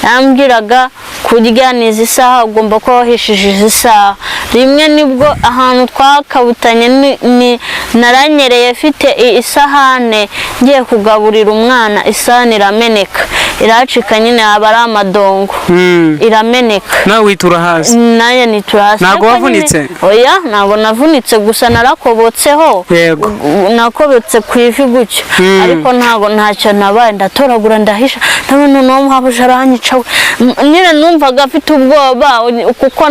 yambwiraga kurya nizi saha ugomba ko wahishije izi saha rimwe nibwo ahantu twakabutanye ni naranyereye mfite isahane ngiye kugaburira umwana isahane irameneka iracika nyine aba ari amadongo irameneka nawe witura hasi naye nitura hasi ntago wavunitse oya ntago navunitse gusa narakobotseho nakobotse ku ivi gutyo ariko ntago ntacyo nabaye ndatoragura ndahisha none n'umuhabuje aranyica nyine numvaga afite ubwoba kuko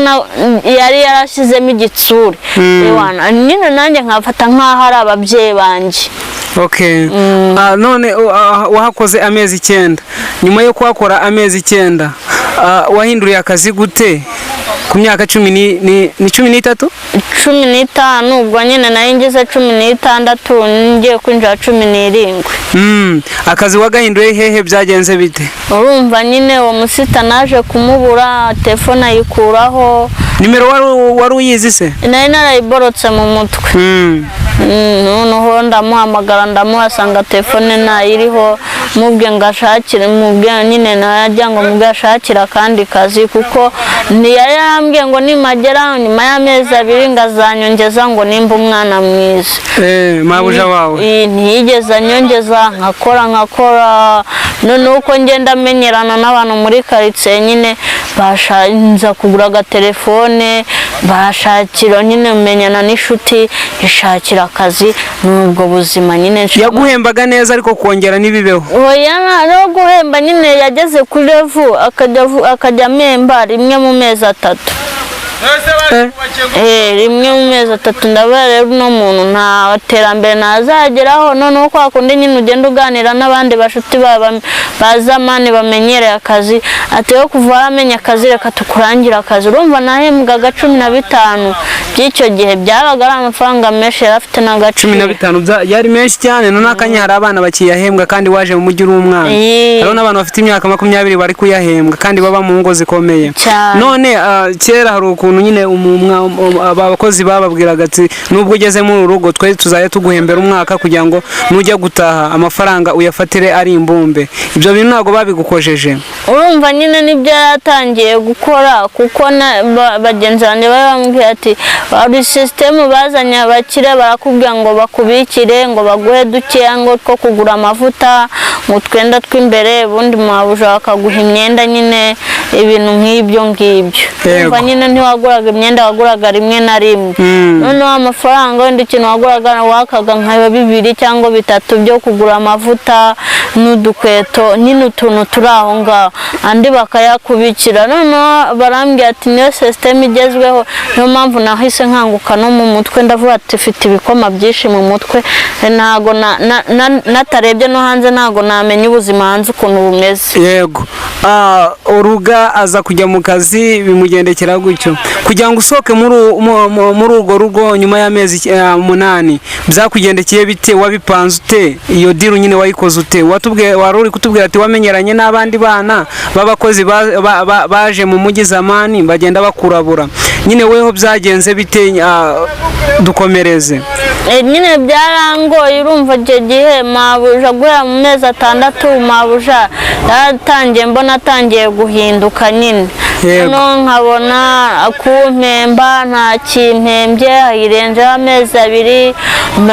yari yarashyizemo igitsure nyine nanjye nkafata nk'aho ari ababyeyi banjye none wahakoze amezi 9 nyuma yo kuhakora amezi 9 wahinduriye akazi gute ku myaka 13 ubwo nyine nayo ngeze 16 ngiye kwinjira 17 akazi wagahinduye hehe byagenze bite urumva nyine uwo musita naje kumubura telefone ayikuraho nimero wari uyizi se nari narayiborotse mu mutwe noneho ndamuhamagara ndamuhasanga telefone ntayiriho mubwe ngo ashakire mubwe nyine najya ngo mubwe ashakira akandi kazi kuko ntiyari yambwiye ngo nimagera nyuma y'amezi 2 ngazanyongeza ngo nimba umwana mwiza mabuja wawe ntiyigeze anyongeza nkakora none uko ngenda menyerana n'abantu muri quartier nyine bashanza kugura agatelefone bashakira nyine menyana n'ishuti ishakira akazi n'ubwo buzima nyine yaguhembaga neza ariko kongera nibibeho oya no guhemba nyine yageze kuri level akajya memba rimwe mu mezi 3 rimwe mu mezi 3 ndabara rero no muntu nta terambere nazageraho none uko akundi nyine ugenda uganira n'abandi bashuti bazamani bamenyereye akazi atewe kuva amenya akazi reka tukurangira akazi urumva nahembwaga 15 by'icyo gihe byabaga ari amafaranga menshi yarafite na 15 yari menshi cyane none akanya hari abana bakiyahembwa kandi waje mu mujyi umwana hari n'abantu bafite imyaka 20 bari kuyahembwa kandi baba mu ngo zikomeye none kera hari ukuntu nyine abakozi bababwiraga ati nubwo ugeze mu rugo twe tuzaye tuguhembera umwaka kugira ngo nujya gutaha amafaranga uyafatire ari imbumbe ibyo bintu ntago babigukojeje urumva nyine nibyo yatangiye gukora kuko bagenzi banjye bambwiye ati ari system bazanye abakire barakubwira ngo bakubikire ngo baguhe dukeya ngo two kugura amavuta ngo twenda twimbere bundi mabuja akaguha imyenda nyine ibintu nk'ibyo ngibyo urumva nyine ntiwaguraga imyenda waguraga rimwe na rimwe none amafaranga wenda ikintu waguraga wakaga nka 2 cyangwa 3 byo kugura amavuta n'udukweto nyine utuntu turi aho ngaho andi bakayakubikira none barambwiye ati niyo system igezweho niyo mpamvu nahise nkanguka no mu mutwe ndavuga ati mfite ibikoma byinshi mu mutwe ntago natarebye no hanze ntago namenye ubuzima hanze ukuntu bumeze yego uruga aza kujya mu kazi bimugendekera gutyo kugira ngo usohoke muri urwo rugo nyuma y'amezi 8 byakugendekeye bite wabipanze ute iyo diru nyine wayikoze ute wari uri kutubwira ati wamenyeranye n'abandi bana b'abakozi baje mu mujyi zamani bagenda bakurabura nyine weho byagenze bite dukomereze nyine byarangoye urumva icyo gihe mabuja guhera mu mezi 6 mabuja yatangiye mbona atangiye guhinduka nyine no nkabona akumpemba nta kimpembye hirenje amezi 2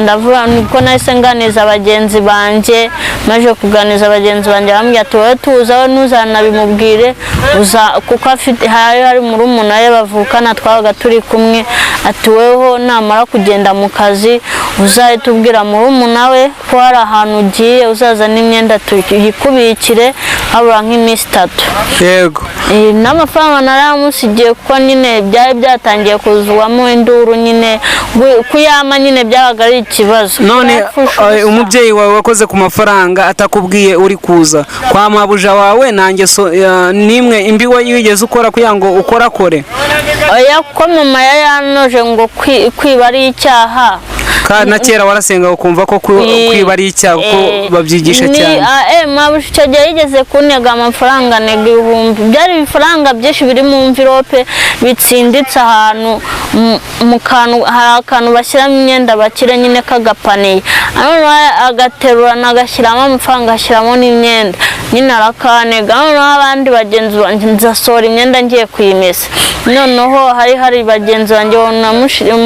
ndavuga niko nahise nganiza abagenzi banjye maje kuganiza abagenzi banjye bambwiye ati wowe tuza we ntuzana bimubwire uza kuko afite hari muri umuntu bavukana twabaga turi kumwe ati weho namara kugenda mu kazi uzahita ubwira muri umuntu we ko hari ahantu ugiye uzaza n'imyenda tuyikubikire habura nk'iminsi 3 yego n'amafaranga naramusigiye kuko nyine byari byatangiye kuzwamo induru nyine kuyama nyine byabaga ari ikibazo none umubyeyi wawe wakoze ku mafaranga atakubwiye uri kuza kwa mabuja wawe nanjye nimwe imbi wigeze ukora kugira ngo ukorakore oya ko mama yanoje ngo kwiba ari icyaha na kera warasenga ukumva ko kwiba ari icyaha ko babyigisha cyane mabuja icyo gihe yigeze kunega amafaranga nega 1000 byari ibifaranga byinshi biri mu envelope bitsinditse ahantu mu kantu hari akantu bashyiramo imyenda bakire nyine kagapaniye agaterura nagashyiramo amafaranga ashyiramo n'imyenda nyine arakanega noneho abandi bagenzi banjye nzasora imyenda ngiye kuyimesa noneho hari bagenzi banjye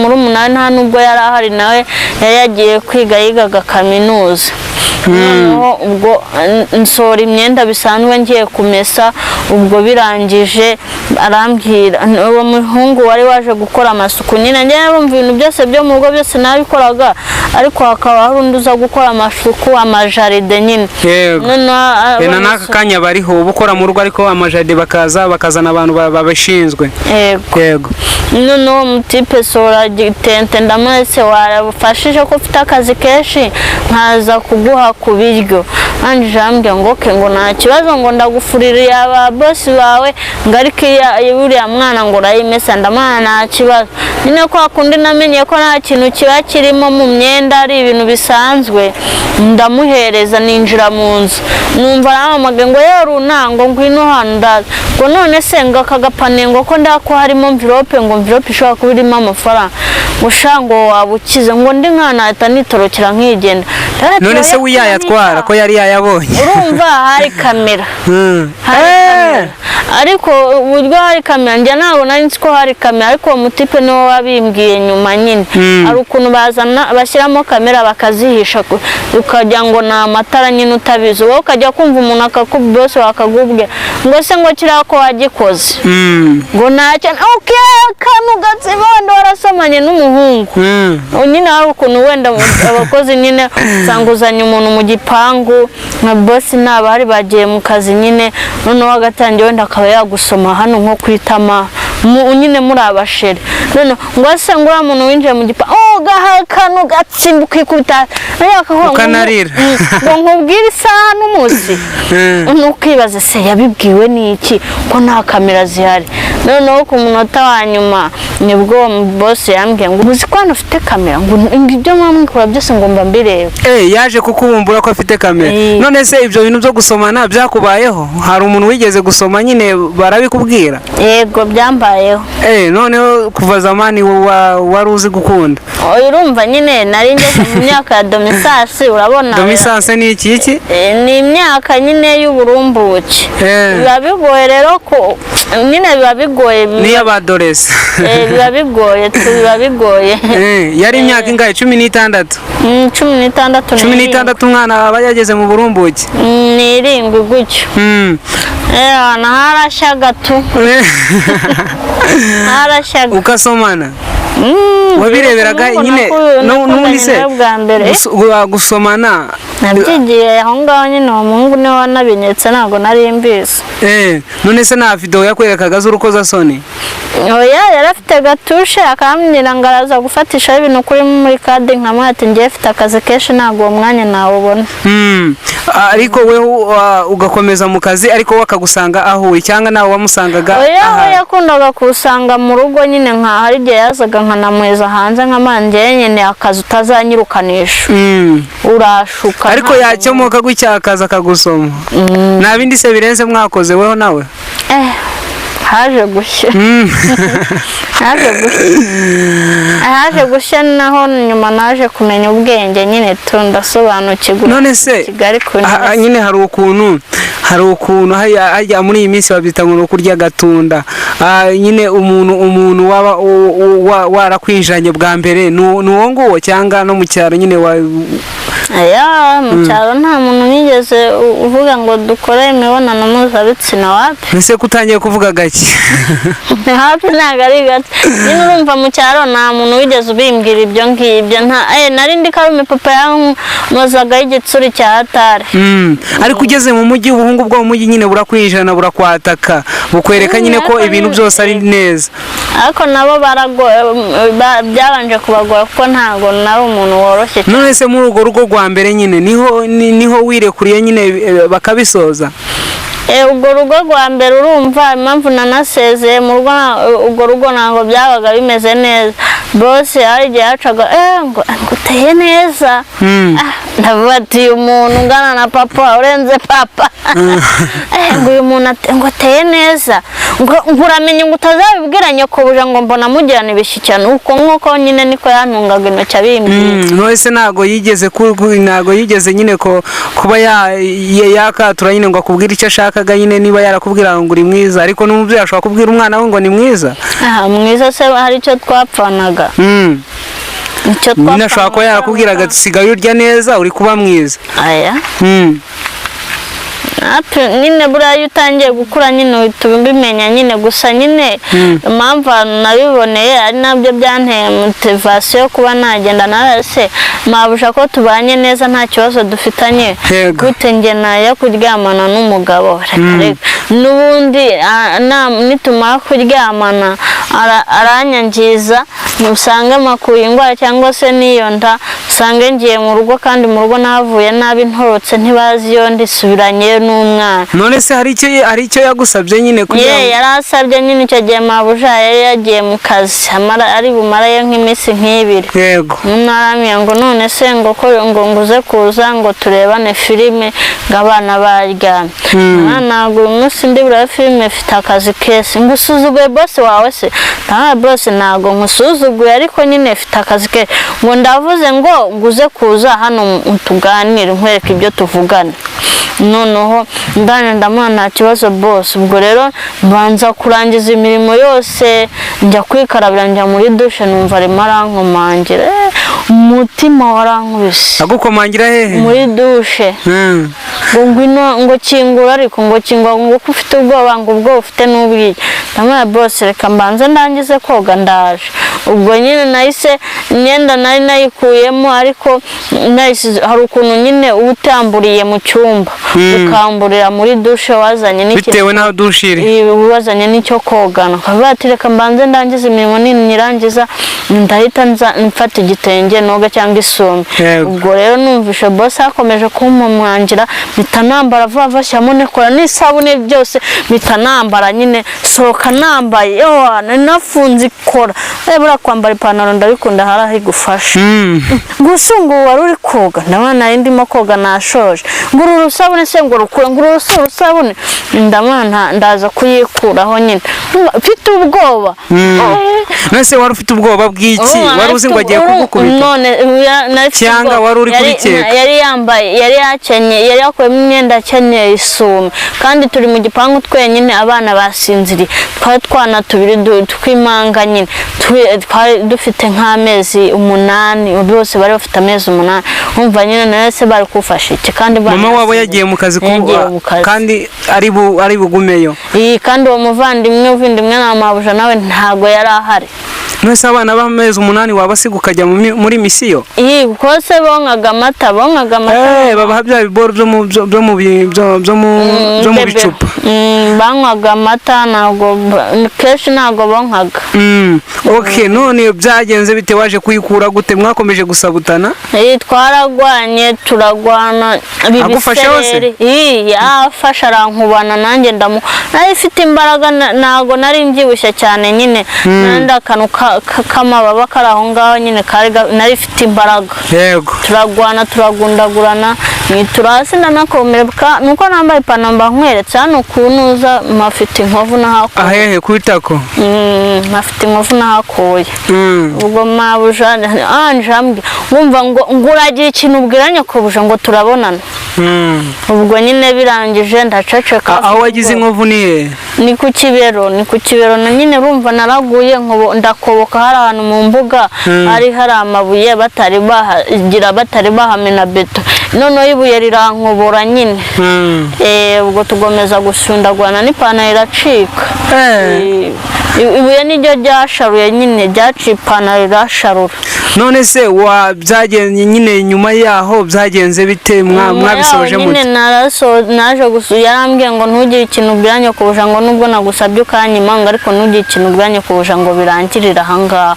muri umunani nta nubwo yari ahari nawe yari yagiye kwiga yigaga kaminuza ubwo nsora imyenda bisanzwe ngiye kumesa ubwo birangije arambwira uwo muhungu wari waje gukora amasuku nyine njye bumva ibintu byose byo mu rugo byose nabikoraga ariko hakaba hari undi uza gukora amasuku amajaride nyine none n'aka kanya bariho ubukora mu rugo ariko amajaride bakazana abantu babashinzwe yego none uwo mutipe sora gitente ndamwese warafashije ko ufite akazi kenshi nkaza kuguha ku biryo kandi jambye ngo ngo nta kibazo ngo ndagufurira aba boss bawe ngo ariko uriya mwana ngo urayimesa ndamana nta kibazo nyine ko akundi namenye ko nta kintu kiba kirimo mu myenda ari ibintu bisanzwe ndamuhereza ninjira mu nzu numva aramamaga ngo yewe runango ngwino hano ndaza ngo none se ngo akagapane ngo ko ndako harimo envelope ngo envelope ishobora kuba irimo amafaranga ngo waba ukize ngo ndi nkana ahita nitorokera nkigenda. None se wiyayatwara ko yari yayabonye? Urumva hari kamera. Ariko uburyo hari kamera njya ntabwo nari nzi ko hari kamera, ariko uwo mutipe niwe wabimbwiye nyuma nyine. Hari ukuntu bashyiramo kamera bakazihisha ukajya ngo ni amatara nyine utabizi, wowe ukajya kumva umuntu akakubwira bose wakagubwira ngo se ngo kiriya ko wagikoze ngo ntacyo akantu gatsibondo warasomanye n'umuhungu. Nyine hari ukuntu wenda abakozi nyine usanga uzanye umuntu mu gipangu nka bosi n'abari bagiye mu kazi nyine, noneho agatangiye wenda akaba yagusoma hano nko kwitama nyine muri abasheri, none ngo se ngo uriya muntu winjiye mu gipangu gahakanu gatsimbuka ikubita ukanarira ngo nkubwire isaha n'umunsi, nukibaza se yabibwiwe n'iki ko nta kamera zihari. Noneho ku munota wa nyuma nibwo bosi yambwiye ngo uzi ko hano ufite kamera, ngo ibyo mwamwikora byose ngo mba mbireba. Yaje kukubumbura ko afite kamera. None se ibyo bintu byo gusomana byakubayeho? Hari umuntu wigeze gusoma nyine barabikubwira? Yego byambayeho. Noneho kuva zamani wari uzi gukunda? Urumva nyine nari ngeze mu myaka ya domisasi, urabona. Domisasi ni iki? Ni imyaka nyine y'uburumbuke. Biba bigoye rero ko nyine biba bigoye. Ni y'abadoresi. Biba bigoye. Yari imyaka ingahe? 16? 16. 16 umwana aba yageze mu burumbuke? Ni 7 gutyo. Harashyaga tu. Harashyaga. Ukasomana? Wabireberaga nyine n'ubundi se gusomana nabyigiye aho ngaho nyine uwo muhungu niwe wanabinyetse ntabwo nari mbizi. None se nta video yakwerekaga z'urukozasoni? Oya, yari afite gatushe akambwira ngo araza gufatisha ibintu kuri muri kadi nkamwe ati ngiye mfite akazi kenshi ntabwo uwo mwanya nawubona. Ariko wewe ugakomeza mu kazi ariko wakagusanga aho uri cyangwa nawe wamusangaga? Oya, yakundaga kusanga mu rugo nyine nka hari igihe yazaga nkanamweza hanze nkamanje nyine akazi utazanyirukanisha. Urashuka. Ariko yacyomoka gucyakaza akagusoma. Nta bindi se birenze mwakoze weho nawe? Haje gushya. Haje gushya naho nyuma naje kumenya ubwenge nyine tundasobanukirwa. None se nyine hari ukuntu hajya muri iyi minsi babita ngo kurya gatunda. Nyine umuntu waba warakwijanye bwa mbere nuwo nguwo cyangwa no mu cyaro nyine mu cyaro nta muntu nigeze uvuga ngo dukore imibonano mpuzabitsina wapi. Ese kutangiye kuvuga gake? Hafi ntabwo ari gake nyine urumva mu cyaro nta muntu wigeze ubimbwira ibyo ngibyo. Nari ndi karume papa yamuzaga igitsuri cya hatari. Ariko ugeze mu mujyi ubuhungu bwo mu mujyi nyine burakwijana burakwataka bukwereka nyine ko ibintu byose ari neza. Ariko nabo byabanje kubagora kuko ntabwo nari umuntu woroshye. None se muri urwo rugo rwa mbere nyine niho wirekuriye nyine bakabisoza? Ubwo rugo rwa mbere urumva impamvu nanasezeye mu rugo ubwo rugo ntabwo byabaga bimeze neza. Bose hari igihe yacaga ngo uteye neza. Ndavuga ati umuntu ungana na papa urenze papa. Ngo uyu muntu ngo ateye neza ngo uramenye ngo utazabibwira nyokobuja ngo mbona mugirana ibishyikirano uko nk'uko nyine niko yantungaga intoki abimbwiye. None se ntabwo yigeze nyine kuba yakatura nyine ngo akubwire icyo ashakaga nyine niba yarakubwira ngo uri mwiza, ariko n'umubyeyi ashobora kubwira umwana we ngo ni mwiza? Mwiza se hari icyo twapfanaga. Nyine ashobora kuba yarakubwiraga dusigaye urya neza uri kuba mwiza. nyine buriya iyo utangiye gukura nyine uhita ubimenya nyine gusa nyine impamvu nabiboneye ari nabyo byanteye motivasiyo yo kuba nagenda narase mabusha ko tubanye neza nta kibazo dufitanye gute nge nayo kuryamana n'umugabo n'ubundi nitumara kuryamana aranyangiza musange makuye indwara cyangwa se niyo nda usange ngiye mu rugo kandi mu rugo navuye nabi ntorotse ntibazi iyo ndisubiranye n'umwana. None se hari icyo yagusabye nyine kugira ngo yarasabye nyine icyo gihe mabuja yari yagiye mu kazi ari bumarayo nk'iminsi nk'ibiri. Yego. Naramiye ngo none se ngo nguze kuza ngo turebane filime ngo abana baryamye. Ntabwo uyu munsi ndi burebe filime mfite akazi kese. Ngusuzuguye boss wawe se? Boss ntabwo nkusuzuguye ariko nyine mfite akazi kese. Ngo ndavuze ngo nguze kuza hano tuganire nkwereke ibyo tuvugana. Noneho ndamwana nta kibazo boss. Ubwo rero mbanza kurangiza imirimo yose njya kwikarabira njya muri dushe numva arimo arankomangira. Umutima warankubise. Agukomangira hehe? Muri dushe. Ngo kingura ariko ngo kingura ngo ufite ubwoba ngo ubwo ufite n'ubwiye. Ndamwana boss reka mbanze ndangize koga ndaje. Ubwo nyine nahise imyenda nari nayikuyemo ariko hari ukuntu nyine utamburiye mu cyumba ukamburira muri dushe wazanye n'icyo bitewe naho dushiri wazanye n'icyo kogana kavuga ati reka mbanze ndangize imirimo nini nirangiza ndahita mfata igitenge noga cyangwa isume. Ubwo rero numvishe boss akomeje kumpumwangira mpita nambara vuba shyamo nekora n'isabune byose mpita nambara nyine sohoka nambaye nafunze ikora bura kwambara ipantaro ndabikunda harahi gufasha. Gusa ngo wari uri koga ndabona ndimo koga nashoje nguru rusabune se ngo rukure nguru rusabune ndamwana ndaza kuyikuraho nyine mfite ubwoba. Nase wari ufite ubwoba bw'iki? Wari uzi ngo agiye kugukubita? None cyangwa wari uri kubikeka? Yari yambaye yari yakenye yari yakuyemo imyenda akenyeye isume kandi turi mu gipangu twenyine abana basinziriye twana tubiri twimanga nyine dufite nk'amezi 8 bose bari bafite amezi 8 umva nyine nase bari kufasha iki kandi mama wabo yagiye mu kazi kandi ari bugumeyo. Kandi uwo muvandimwe na mabuja nawe ntago yari ahari. Nose abana b'amezi 8 wabasiga ukajya muri misiyo? Kuko se bonkaga amata babaha bya biboro byo mu bicupa. Banywaga amata ntago kenshi ntago bonkaga. Okay, none byagenze bite waje kuyikura gute? Mwakomeje gusabutana? Twaragwanye turagwana bibiserere. Yafasha arankubana nanjye nari mfite imbaraga ntago nari mbyibushye cyane nyine ndakanu kamababa karaho ngaho nyine nari mfite imbaraga. Yego. Turagwana turagundagurana turasi ndanakomereka nuko nambaye ipantaro nkweretse hano kunuza mafite inkovu nahako. Ahehe kwitako? Mafite inkovu nahakoye. Ubwo mabuja njambye wumva ngo nguragiye ikintu ubwiranye kubuja ngo turabonana. Ubwo nyine birangije ndaceceka. Aho wagize inkovu ni ni ku kibero na nyine urumva naraguye ndakoboka hari ahantu mu mbuga hari amabuye batari bahamena beto none ibuye rirankobora nyine. Ubwo tugomeza gusundagwana n'ipantaro iracika. Ibuye niryo ryasharuye nyine ryaciye ipantaro irasharura. None se byagenze nyine nyuma yaho byagenze bite mwabisoje mu nyine naje yarambwiye ngo ntugire ikintu ubwiranye kubuja ngo nubwo nagusabye ukanyima ngo ariko ntugire ikintu ubwiranye kubuja ngo birangirira ahangaha.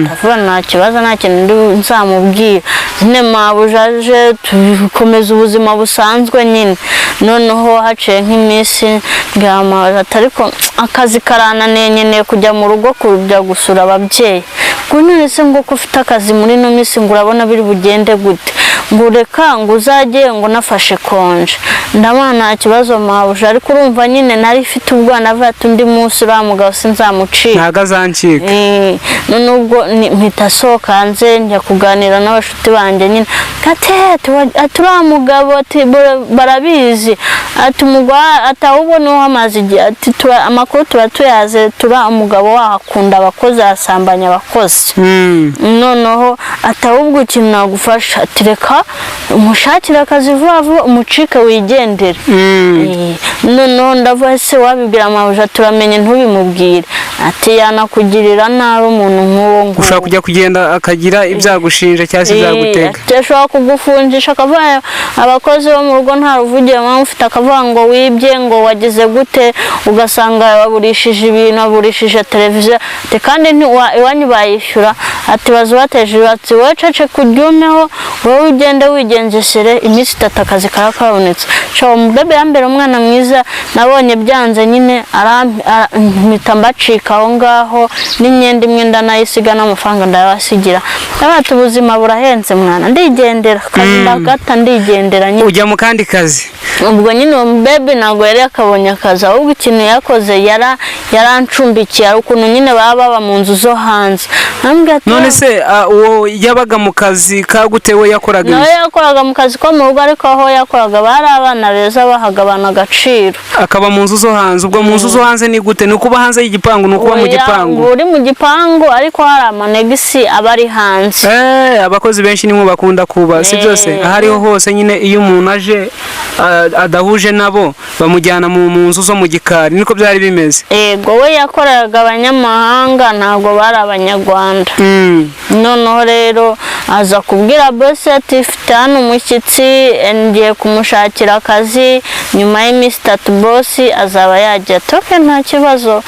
Ndavuga nta kibazo nta kintu nzamubwira nyine mabuja aje tukomeza ubuzima busanzwe nyine. Noneho haciye nk'iminsi ngamaje ariko akazi karananiye nyine kujya mu rugo kujya gusura ababyeyi. None se ngo ko ufite akazi muri no minsi ngo urabona biri bugende gute? Ngo reka ngo uzajye ngo nafashe konje. Ndabona nta kibazo mabuja ariko urumva nyine nari mfite ubwana bwatu undi munsi uramugabo sinzamucika. Ntaga zancika. None ubwo mpita sohoka hanze njya kuganira n'abashuti banjye nyine. Turamugabo ati barabizi ati umugwa atawubona uhamaze igihe ati amakuru turatuyaze umugabo wahakunda abakozi asambanya abakozi. Noneho atawubwo ikintu nagufasha ati reka umushakire akazi vuba vuba umucike wigendere. Noneho ndavuga se wabibwira mabuja turamenye ntubimubwire, ati yanakugirira nabi umuntu nk'uwo nguwo. Ushaka kujya kugenda akagira ibyagushinja cyangwa se ibyagutega. Ashobora kugufungisha akavuga abakozi bo mu rugo nta ruvugiye mpamvu ufite, akavuga ngo wibye, ngo wagize gute, ugasanga waburishije ibintu, waburishije televiziyo, ati kandi iwanyu bayishyura, ati baza bateje, ati wowe cece kuryumeho, wowe ugende wigengesere, iminsi 3 akazi karakabonetse. Umubebe yambere umwana mwiza, nabonye byanze nyine mpita mbacika aho ngaho, n'imyenda imwe ndanayisiga n'amafaranga ndayabasigira. Ati ubuzima burahenze mwana, ndigendera akazi ndagata ndigendera nyine. Ujya mu kandi kazi? Ubwo nyine uwo mubebe ntabwo yari yakabonye akazi, ahubwo ikintu yakoze yarancumbikiye, ari ukuntu nyine baba mu nzu zo hanze. None se uwo yabaga mu kazi kagute we yakoraga? Nawe yakoraga mu kazi ko mu rugo, ariko aho yakoraga bari abana beza bahaga abantu agaciro. Akaba mu nzu zo hanze. Ubwo mu nzu zo hanze ni gute? Ni ukuba hanze y'igipangu? Ni ukuba mu gipangu? Uri mu gipangu ariko hari amanegisi aba ari hanze. Abakozi benshi nimwe bakunda kuba, si byose ahariho hose nyine iyo umuntu aje adahuje nabo bamujyana mu nzu zo mu gikari, niko byari bimeze. Yego, we yakoraga abanyamahanga ntabwo bari abanyarwanda. Noneho rero aza kubwira boss ati mfite hano umushyitsi ngiye kumushakira akazi, nyuma y'iminsi 3 boss azaba yagiye. Toke nta kibazo,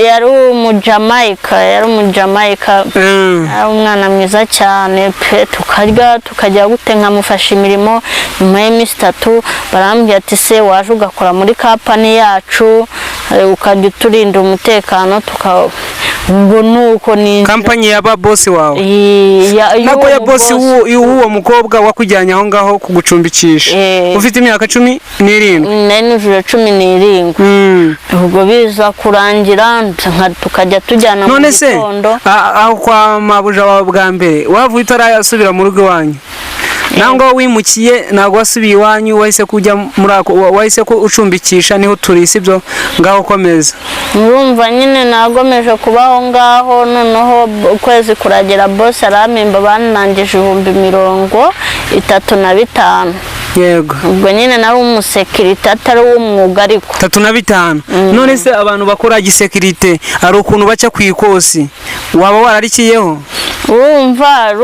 yari umujamaika, ari umwana mwiza cyane pe, tukarya tukajya gute nkamufasha imirimo. Nyuma y'iminsi 3 barambwira ati se waje ugakora muri company yacu ukajya turinda umutekano, ngo nuko ni company yaba boss wawe? Nako ya boss uwo mukobwa wakujyanye aho ngaho kugucumbikisha. Ufite imyaka 17? Nari 17. Ubwo biza kurangira tukajya tujyana mu gitondo. None se aho kwa mabuja wawe bwa mbere wavuye utarayasubira mu rugo iwanyu? Nangwa wimukiye ntabwo wasubiye iwanyu, wahise kujya wahise ko ucumbikisha niho turi, sibyo? Ngaho komeza. Urumva nyine nagomeje kubaho ngaho. Noneho ukwezi kuragera boss aramemba banangije 35,000. Yego. Ubwo nyine nari umusekirite atari uw'umwuga ariko 35. None se abantu bakora gisekirite ari ukuntu baca ku ikosi, waba wararikiyeho? Urumva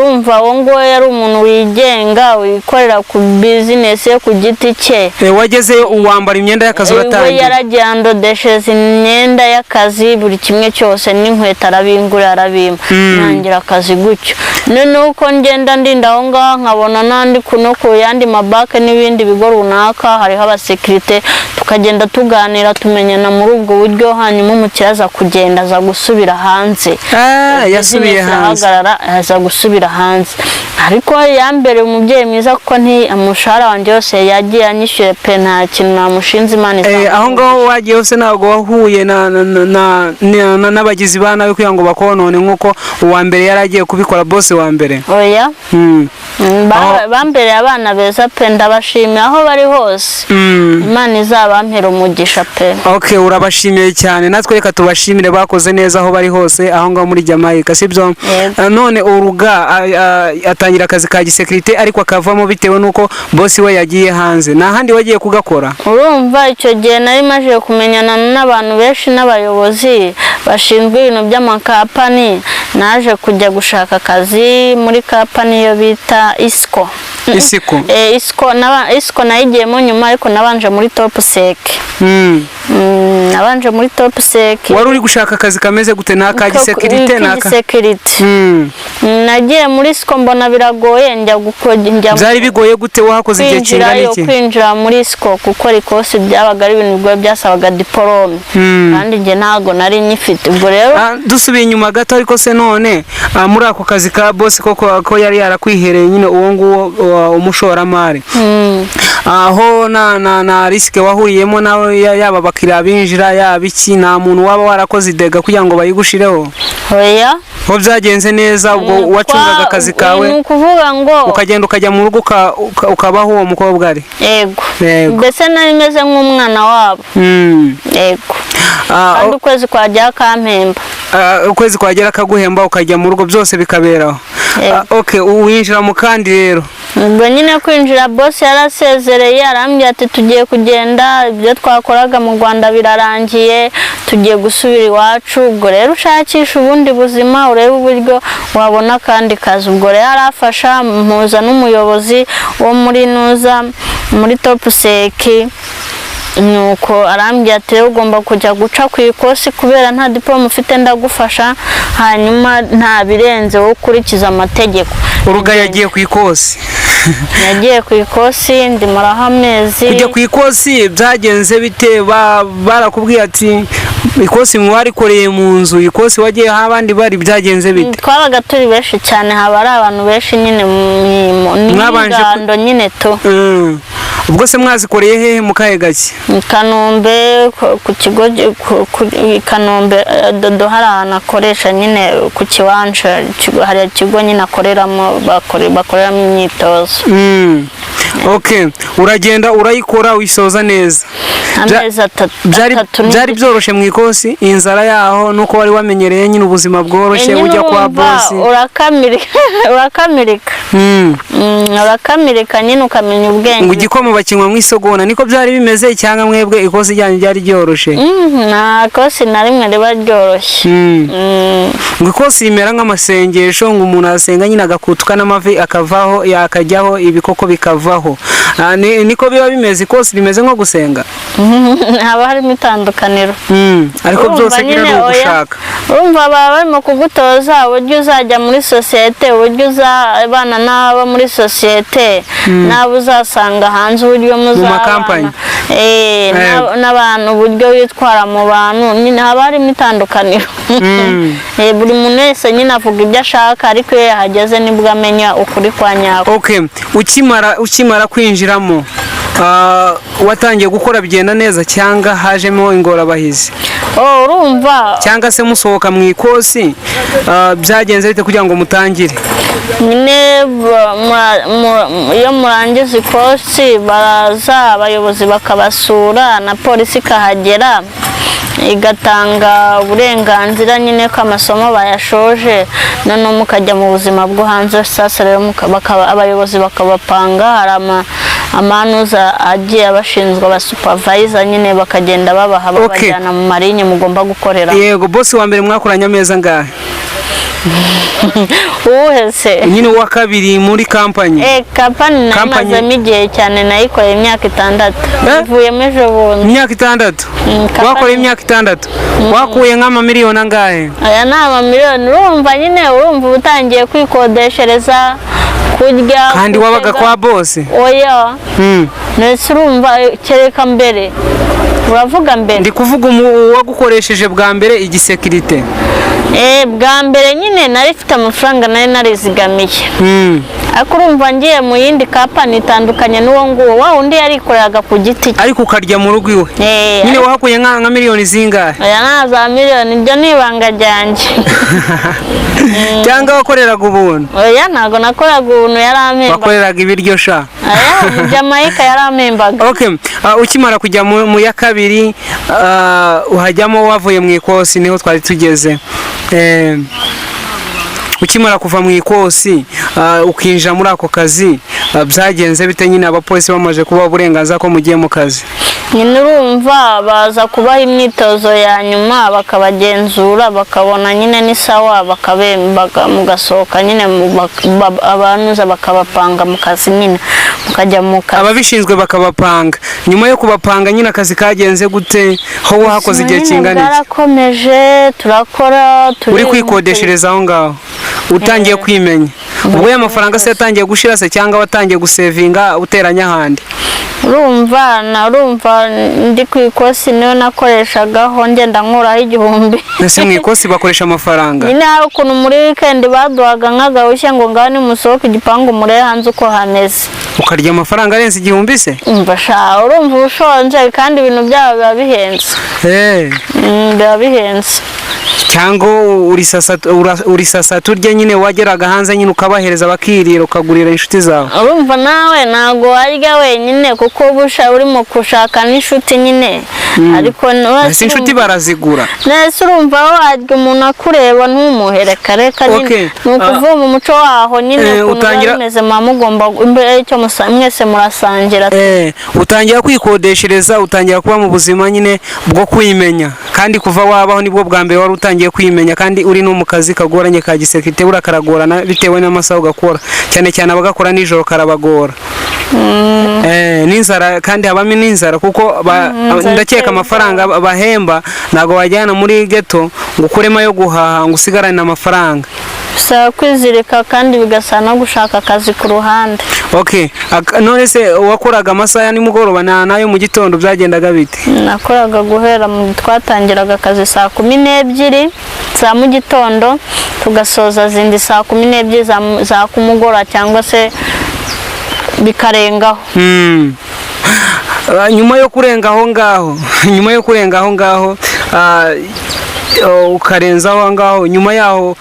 wo ngo yari umuntu wigenga wikorera ku business ye ku giti cye. Wageze uwambara imyenda y'akazi uratangiye? We yaragiye andodeshereza imyenda y'akazi buri kimwe cyose, n'inkweto arabingura arabima, nangira akazi gutyo. None uko ngenda ndinda aho ngaho nkabona nandi kuno ku yandi mabake n'ibindi bigo runaka hariho abasekirite, tukagenda tuganira tumenyana muri ubwo buryo. Hanyuma umukiraza kugenda aza gusubira hanze. Yasubiye hanze, aza gusubira hanze. Ariko yambere umubyeyi mwiza kuko umushahara wanjye yose yagiye anyishyuye pe, nta kintu namushinze Imana. Aho ngaho wagiye hose ntabwo wahuye n'abagizi ba nabi kugira ngo bakonone nk'uko uwa mbere yaragiye kubikora boss wa mbere? Oya. Bambereye abana beza pe, ndabashimira aho bari hose. Imana izabampera umugisha pe. Okay, urabashimiye cyane. Natwe reka tubashimire, bakoze neza aho bari hose aho ngaho muri Jamaica, sibyo? None uruga atangira akazi ka gisekirite ariko akavamo bitewe nuko boss we yagiye hanze. Nta handi wagiye kugakora? Urumva icyo gihe nari maje kumenyana n'abantu benshi n'abayobozi bashinzwe ibintu by'amakapani, naje kujya gushaka akazi muri company yo bita Isco. Isco nayigiyemo nyuma, ariko nabanje muri Top Sec. Nabanje muri Top Sec. Wari uri gushaka akazi kameze gute? Naka gisekirite? Nagiye muri Isco mbona biragoye, njya byari bigoye gute? Wahakoze igihe kingana iki? Kwinjira muri Isco kuko rikose byabaga ari ibintu bigoye, byasabaga diplome kandi nge ntago nari nyifite. Ubwo rero dusubiye inyuma gato, ariko se none muri ako kazi ka boss ko yari yarakwihereye nyine uwo nguwo umushoramari, aho na risk wahuriyemo nawe, yaba bakira binjira yaba iki, nta muntu waba warakoze idega kugira ngo bayigushireho? Oya. Ho byagenze neza? Ubwo wacungaga akazi kawe nukuvuga ngo ukagenda ukajya mu rugo ukabaho uwo mukobwa ari? Yego. Mbese nari meze nk'umwana wabo. Yego. kandi ukwezi kwagera akampemba. Ukwezi kwagera akaguhemba ukajya mu rugo byose bikaberaho. Okay, winjira mu kandi rero ubwo nyine kwinjira boss yarasezereye arambye ati tugiye kugenda, ibyo twakoraga mu Rwanda birarangiye, tugiye gusubira iwacu. Ubwo rero ushakisha ubundi buzima, urebe uburyo wabona kandi kazi. Ubwo rero arafasha mpuza n'umuyobozi wo muri Nuza muri Top Sec, nuko arambye ati ugomba kujya guca ku ikosi kubera nta diploma ufite, ndagufasha hanyuma nta birenze wo kurikiza amategeko. Uruga yagiye ku ikosi. Nagiye ku ikosi ndimaraho amezi. Kujya ku ikosi byagenze bite? Barakubwiye ati ikosi mwarikoreye mu nzu, ikosi wagiye abandi bari byagenze bite? Twabaga turi benshi cyane, haba ari abantu benshi nyine mwabanje nyine to. Ubwo se mwazikoreye hehe mu kahe gake? Kanombe ku kigo Kanombe dodo hari ahantu akoresha nyine ku kiwanja, hari ikigo nyine akoreramo bakoreramo imyitozo. Okay, uragenda urayikora wisoza neza. Amezi atatu. Byari byoroshye mu ikosi, inzara yaho nuko wari wamenyereye nyine ubuzima bworoshye ujya kwa boss. Urakamirika nyine ukamenya ubwenge. Ngo igikoma bakinywa mu isogona, niko byari bimeze cyangwa mwebwe ikosi ryanyu ryari ryoroshye? Na kosi na rimwe riba ryoroshye. Ngo ikosi rimera nk'amasengesho, ngo umuntu asenga nyine agakutuka n'amavi akavaho yakajyaho ibikoko bikavaho. Niko biba bimeze, ikosi rimeze nko gusenga? Haba harimo itandukaniro. Ariko byose nyine ari ugushaka. Urumva baba barimo kugutoza uburyo uzajya muri sosiyete, uburyo uzabana n'abo muri sosiyete, n'abo uzasanga hanze, uburyo muzabana n'abantu, uburyo witwara mu bantu, nyine haba harimo itandukaniro. Buri muntu wese nyine avuga ibyo ashaka, ariko iyo yahageze nibwo amenya ukuri kwa nyako. Okay, ukimara kwinjiramo watangiye gukora bigenda neza cyangwa hajemo ingorabahizi? Urumva cyangwa se musohoka mu ikosi byagenze bite kugira ngo mutangire? Nyine iyo murangiza ikosi baraza abayobozi bakabasura na polisi ikahagera igatanga uburenganzira nyine ko amasomo bayashoje, none mukajya mu buzima bwo hanze. Sasa rero abayobozi bakabapanga, hari amanuza agiye abashinzwe abasupervisor nyine bakagenda babaha babajyana mu marine mugomba gukorera. Yego, boss wa mbere mwakoranye ameza ngahe? Uhese nyine wa kabiri muri company? Company namazemo igihe cyane, nayikoreye imyaka 6. Bivuyemo ejo bundi. Imyaka 6? Wakoreye imyaka 6? Wakuye nk'amamiliyoni angahe? Aya ni amamiliyoni. Urumva nyine, urumva utangiye kwikodeshereza kurya. Kandi wabaga kwa boss? Oya. Nese urumva kereka mbere. Uravuga mbere? Ndi kuvuga wagukoresheje bwa mbere igisekirite. Bwa mbere nyine nari mfite amafaranga nari narizigamiye. Ariko urumva ngiye mu yindi company itandukanye n'uwo nguwo, wa undi yarikoreraga ku giti. Ariko ukarya mu rugo iwe? Nyine wahakuye nka miliyoni zingahe? Aya naza miliyoni, ibyo nibanga ryanjye. Cyangwa wakoreraga ubuntu? Oya, ntago nakoraga ubuntu, yaramemba. Wakoreraga ibiryo sha? Aya Jamaica yaramembaga. Okay, ukimara kujya mu ya kabiri uhajyamo wavuye mu ikosi, niho twari tugeze. Ukimara kuva mu ikosi ukinjira muri ako kazi, byagenze bite nyine abapolisi bamaje kuba uburenganzira ko mugiye mu kazi? Nyine urumva baza kubaha imyitozo ya nyuma bakabagenzura, bakabona nyine ni sawa, bakabembaga mugasohoka nyine abanuza bakabapanga mu kazi, nyine mukajya mu kazi. Ababishinzwe bakabapanga. Nyuma yo kubapanga nyine akazi kagenze gute? Ho wakoze igihe kingana iki? Twarakomeje turakora, uri kwikodeshereza aho ngaho utangiye kwimenya. Ubwo y'amafaranga se yatangiye gushira se cyangwa watangiye gusevinga uteranya handi? Urumva ndi ku ikosi niyo nakoreshagaho ngenda nkuraho 1000. Ese mu ikosi bakoresha amafaranga? Nyine hari ukuntu muri weekend baduhaga nk'agahushya ngo ngaho nimusohoke igipangu murere hanze uko hameze. Ukarya amafaranga arenze 1000 se? Mbasha urumva ushonje kandi ibintu byabo biba bihenze. Biba bihenze. cyangwa urisasa turya nyine wageraga hanze nyine ukabahereza bakirira ukagurira inshuti zawe? urumva nawe ntago warya wenyine kuko urimo gushaka n'inshuti nyine ariko ese inshuti barazigura nese urumva warya umuntu akureba ntumuhereka reka nyine ni ukuvuga mu muco waho nyine ukuntu bimeze mugomba imbere y'icyo mwese murasangira utangira kwikodeshereza utangira kuba mu buzima nyine bwo kwimenya kandi kuva wabaho nibwo bwa mbere wari utangiye kwimenya kandi uri no mu kazi kagoranye ka gisekirite burakaragorana bitewe n'amasaha ugakora cyane cyane abagakora nijoro karabagora n'inzara kandi habamo n'inzara kuko ndakeka amafaranga bahemba ntabwo wajyana muri geto ngo ukuremo yo guhaha ngo usigarane amafaranga bisaba kwizirika kandi bigasa no gushaka akazi ku ruhande. None se wakoraga amasaha ya nimugoroba nayo mu gitondo byagendaga bite? Nakoraga guhera twatangiraga akazi saa 12 za mu gitondo tugasoza zindi saa 12 za kumugora cyangwa se bikarengaho. Nyuma yo kurenga aho ngaho ukarenzaho ngaho nyuma yaho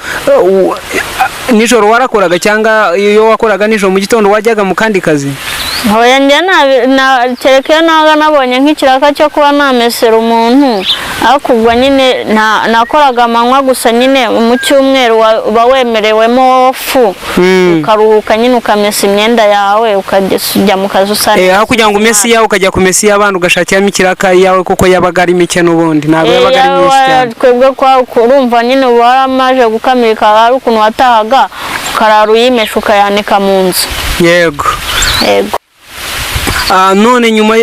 nijoro warakoraga cyangwa iyo wakoraga nijoro mu gitondo wajyaga mu kandi kazi? Hoya njye kereka naga nabonye nk'ikiraka cyo kuba namesera umuntu akugwa nyine nakoraga amanywa gusa nyine mu cyumweru uba wemerewemo ofu ukaruhuka nyine ukamesa imyenda yawe ukajya mu kazi usana aho kugira ngo umese yawe ukajya kumesa y'abandi ugashakiramo ikiraka yawe kuko yabaga ari mike n'ubundi ntabwo yabaga ari myinshi cyane. Twebwe kwa urumva nyine waramaje gukamilika ari ukuntu watahaga ukarara uyimesha ukayanika mu nzu. Yego. None nyuma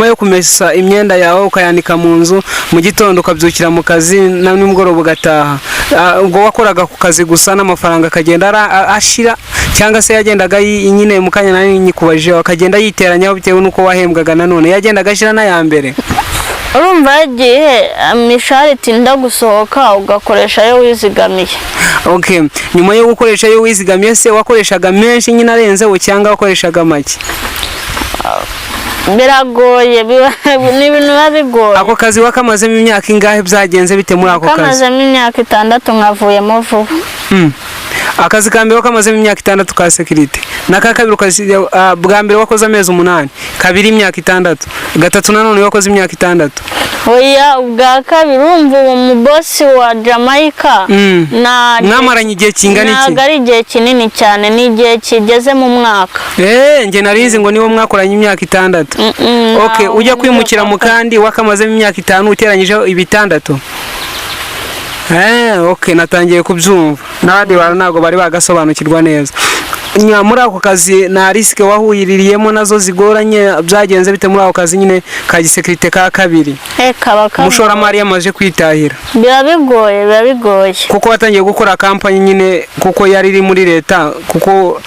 yo kumesa imyenda yawe ukayanika mu nzu mu gitondo ukabyukira mu kazi na nimugoroba ugataha, ubwo wakoraga ku kazi gusa n'amafaranga akagenda ashira cyangwa se yagendaga nyine mu kanya nari nyikubajije akagenda yiteranyaho bitewe nuko wahembwaga nanone yagendaga ashira n'aya mbere? Urumva yagiye imishahara itinda gusohoka ugakoresha yo wizigamiye. Nyuma yo gukoresha yo wizigamiye se wakoreshaga menshi nyine arenzeho cyangwa wakoreshaga make? Biragoye ni ibintu bigoye. Ako kazi wakamazemo imyaka ingahe byagenze bite muri ako kazi? Kamazemo imyaka 6 nkavuyemo vuba. Akazi ka mbere wakamazemo imyaka 6 ka security naka kabiri bwa mbere wakoze amezi 8 kabiri imyaka 6 gatatu nanone wakoze imyaka 6. Oya ubwa kabiri umva mu boss wa Jamaica mwamaranye igihe kingana iki? Ntabwo ari igihe kinini cyane ni igihe kigeze mu mwaka. Nge narizi ngo niwo mwakoranye imyaka 6. Ujya kwimukira mu kandi wakamazemo imyaka 5 uteranyijeho 6. Natangiye kubyumva n'abandi ntabwo bari bagasobanukirwa neza. Muri ako kazi na risike wahuyiririyemo nazo zigoranye byagenze bite muri ako kazi nyine ka gisekirite ka kabiri? Umushoramari yamaze kwitahira. Biba bigoye kuko watangiye gukora kampani nyine kuko yari iri muri leta kuko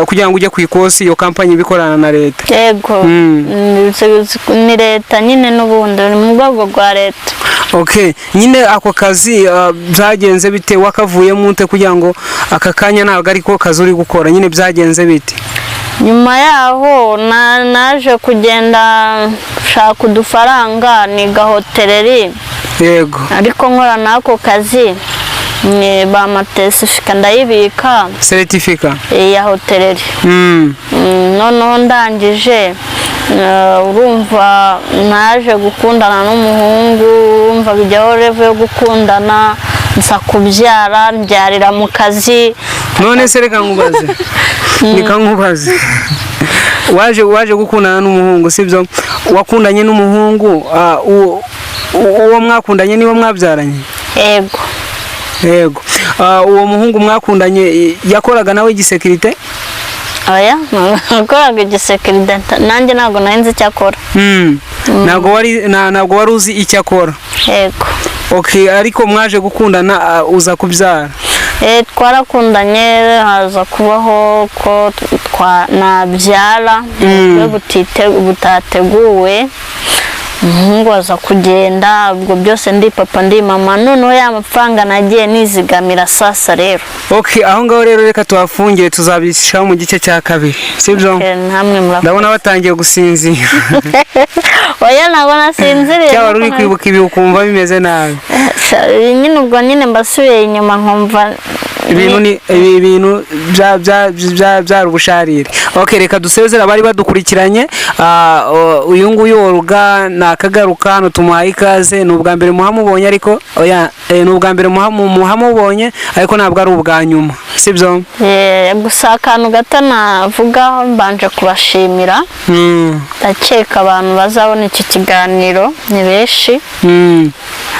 kugira ngo ujye ku ikosi iyo kampani bikorana na leta. Yego ni leta nyine n'ubundi mu rwego rwa leta. Nyine ako kazi byagenze bite wakavuyemo ute kugira ngo aka kanya ntabwo ariko kazi uri gukora nyine byagenze bite? Nyuma yaho naje kugenda shaka udufaranga niga hoteleri. Yego. Ariko nkora nako kazi bamatesifika ndayibika. Certificate ya hoteleri. Noneho ndangije urumva naje gukundana n'umuhungu urumva bijyaho level yo gukundana nsa kubyara mbyarira mu kazi. None se reka nkubaze waje gukundana n'umuhungu sibyo? Wakundanye n'umuhungu uwo mwakundanye niwo mwabyaranye? Yego. Uwo muhungu mwakundanye yakoraga nawe igisekirite? Oya nakoraga igisekirite nanjye ntabwo narinzi icyo akora. Ntabwo wari uzi icyo akora? Yego. Ariko mwaje gukundana uza kubyara? Twarakundanye haza kubaho ko nabyara butateguwe umuhungu aza kugenda, ubwo byose ndi papa ndi mama, noneho ya mafaranga nagiye nizigamira sasa rero. Okay, aho ngaho rero reka tuhafungire, tuzabishaho mu gice cya kabiri, sibyo? Namwe murakoze. Ndabona batangiye gusinzira. Oya ntabwo nasinziriye. Cyangwa uri kwibuka ibi ukumva bimeze nabi. Nyine ubwo nyine mbasubiye inyuma nkumva ibintu bya ubusharire. Okay, reka dusezera bari badukurikiranye. Uyu nguyu Olga nakagaruka hano tumuhaye ikaze. Ni ubwa mbere muhamubonye ariko oya ni ubwa mbere muhamubonye ariko ntabwo ari ubwa nyuma, sibyo? Gusa akantu gato navugaho mbanje kubashimira. Ndakeka abantu bazabona iki kiganiro ni benshi.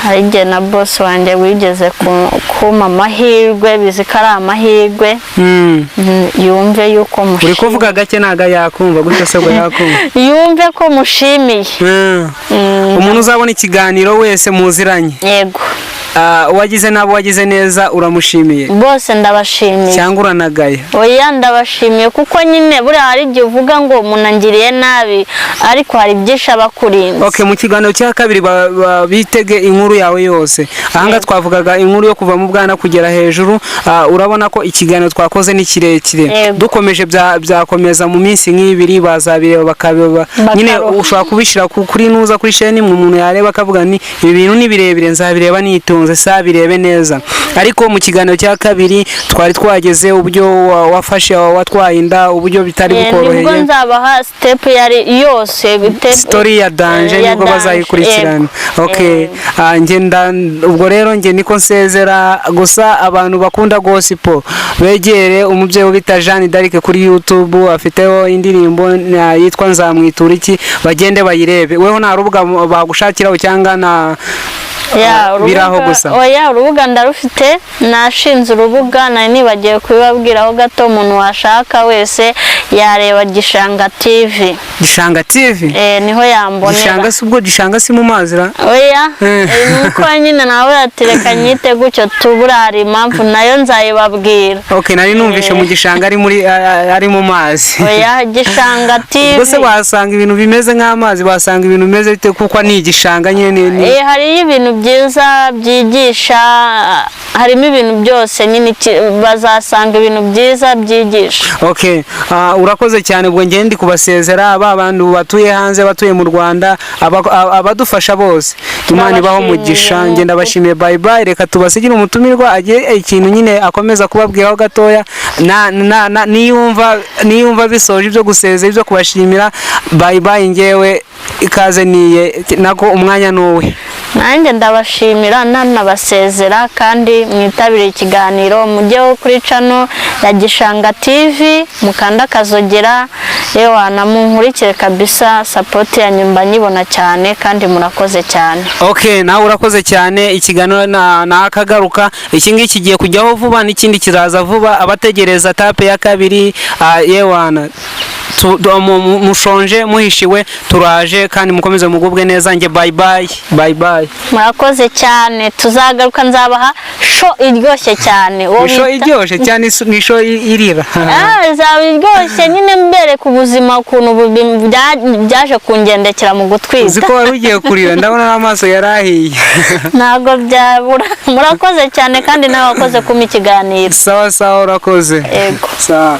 Hari igihe na boss wanjye wigeze kuma amahirwe, bizi ko ari amahirwe. Yumve yuko mushimiye. Uri kuvuga gake naga yakumva gutyo se ngo yakumva. Yumve ko mushimiye. Umuntu uzabona ikiganiro wese muziranye. Yego. Wagize nabo wagize neza uramushimiye. Bose ndabashimiye. Cyangwa uranagaya? Oya ndabashimiye kuko nyine buri hari igihe uvuga ngo munangiriye nabi ariko hari byinshi abakurinze. Okay, mu kiganiro cya kabiri bitege inkuru yawe yose. Ahanga twavugaga inkuru yo kuva mu bwana kugera hejuru. Urabona ko ikiganiro twakoze ni kirekire. Dukomeje byakomeza mu minsi nk'ibiri bazabireba bakabeba. Nyine ushobora kubishira kuri nuza kuri chaîne mu muntu yareba akavuga ni ibi bintu ni birebire nzabireba nitonze birebe neza. Ariko mu kiganiro cya kabiri twari twageze uburyo wafashe watwaye inda, uburyo bitari bukoroheye. Nibwo nzabaha step yari yose story ya danger nibwo bazayikurikirana. Okay, ngenda ubwo rero nge niko nsezera. Gusa abantu bakunda gospel begere umubyeyi bita Jeanne d'Arc kuri YouTube, afiteho indirimbo yitwa Nzamwitura iki, bagende bayirebe. Weho nta rubuga bagushakiraho cyangwa na biraho gusa? Oya urubuga ndarufite, nashinze urubuga nari nibagiye kubibabwiraho gato. Umuntu washaka wese yareba Gishanga TV. Gishanga TV? Niho yambonera. Gishanga si ubwo Gishanga si mu mazira? Oya nuko nyine nawe yatereka nyite gutyo tuburari impamvu nayo nzayibabwira. Okay, nari numvishe mu Gishanga ari mu mazi. Oya Gishanga TV. Bose wasanga ibintu bimeze nk'amazi, wasanga ibintu bimeze bite kuko ni Gishanga nyine. Hari ibintu byiza byigisha, harimo ibintu byose nyine bazasanga ibintu byiza byigisha. Okay, urakoze cyane. Ubwo ngende ndi kubasezera abantu batuye hanze, batuye mu Rwanda, abadufasha bose. Imana ibaho mugisha. Ngenda bashimiye. Bye bye. Reka tubasigire umutumirwa agiye ikintu nyine akomeza kubabwiraho gatoya. Niyumva bisoje ibyo gusezera ibyo kubashimira. Bye bye. Ngewe ikaze niye nako umwanya nuwe. Nanjye ndabashimira nanabasezera kandi mwitabire ikiganiro, mujyeho kuri channel ya Gishanga TV mukanda kazogera. Ewana munkurikire kabisa, support ya nyumba nyibona cyane kandi murakoze cyane. Okay, nawe urakoze cyane. Ikiganiro nakagaruka iki ngiki kigiye kujyaho vuba, n'ikindi kiraza vuba. Abategereza tape ya kabiri yewana mushonje muhishiwe turaje kandi mukomeze mugubwe neza. Nge bye bye. Bye bye. Murakoze cyane. Tuzagaruka nzabaha show iryoshye cyane. Show iryoshye cyane ni show irira. Zaba iryoshye nyine mbere ku buzima ukuntu byaje kungendekera mu gutwiza. Uziko wari ugiye kurira ndabona n'amaso yarahiye. Ntago byabura. Murakoze cyane kandi nawe wakoze kuma ikiganiro. Sawa sawa urakoze. Yego. Sawa.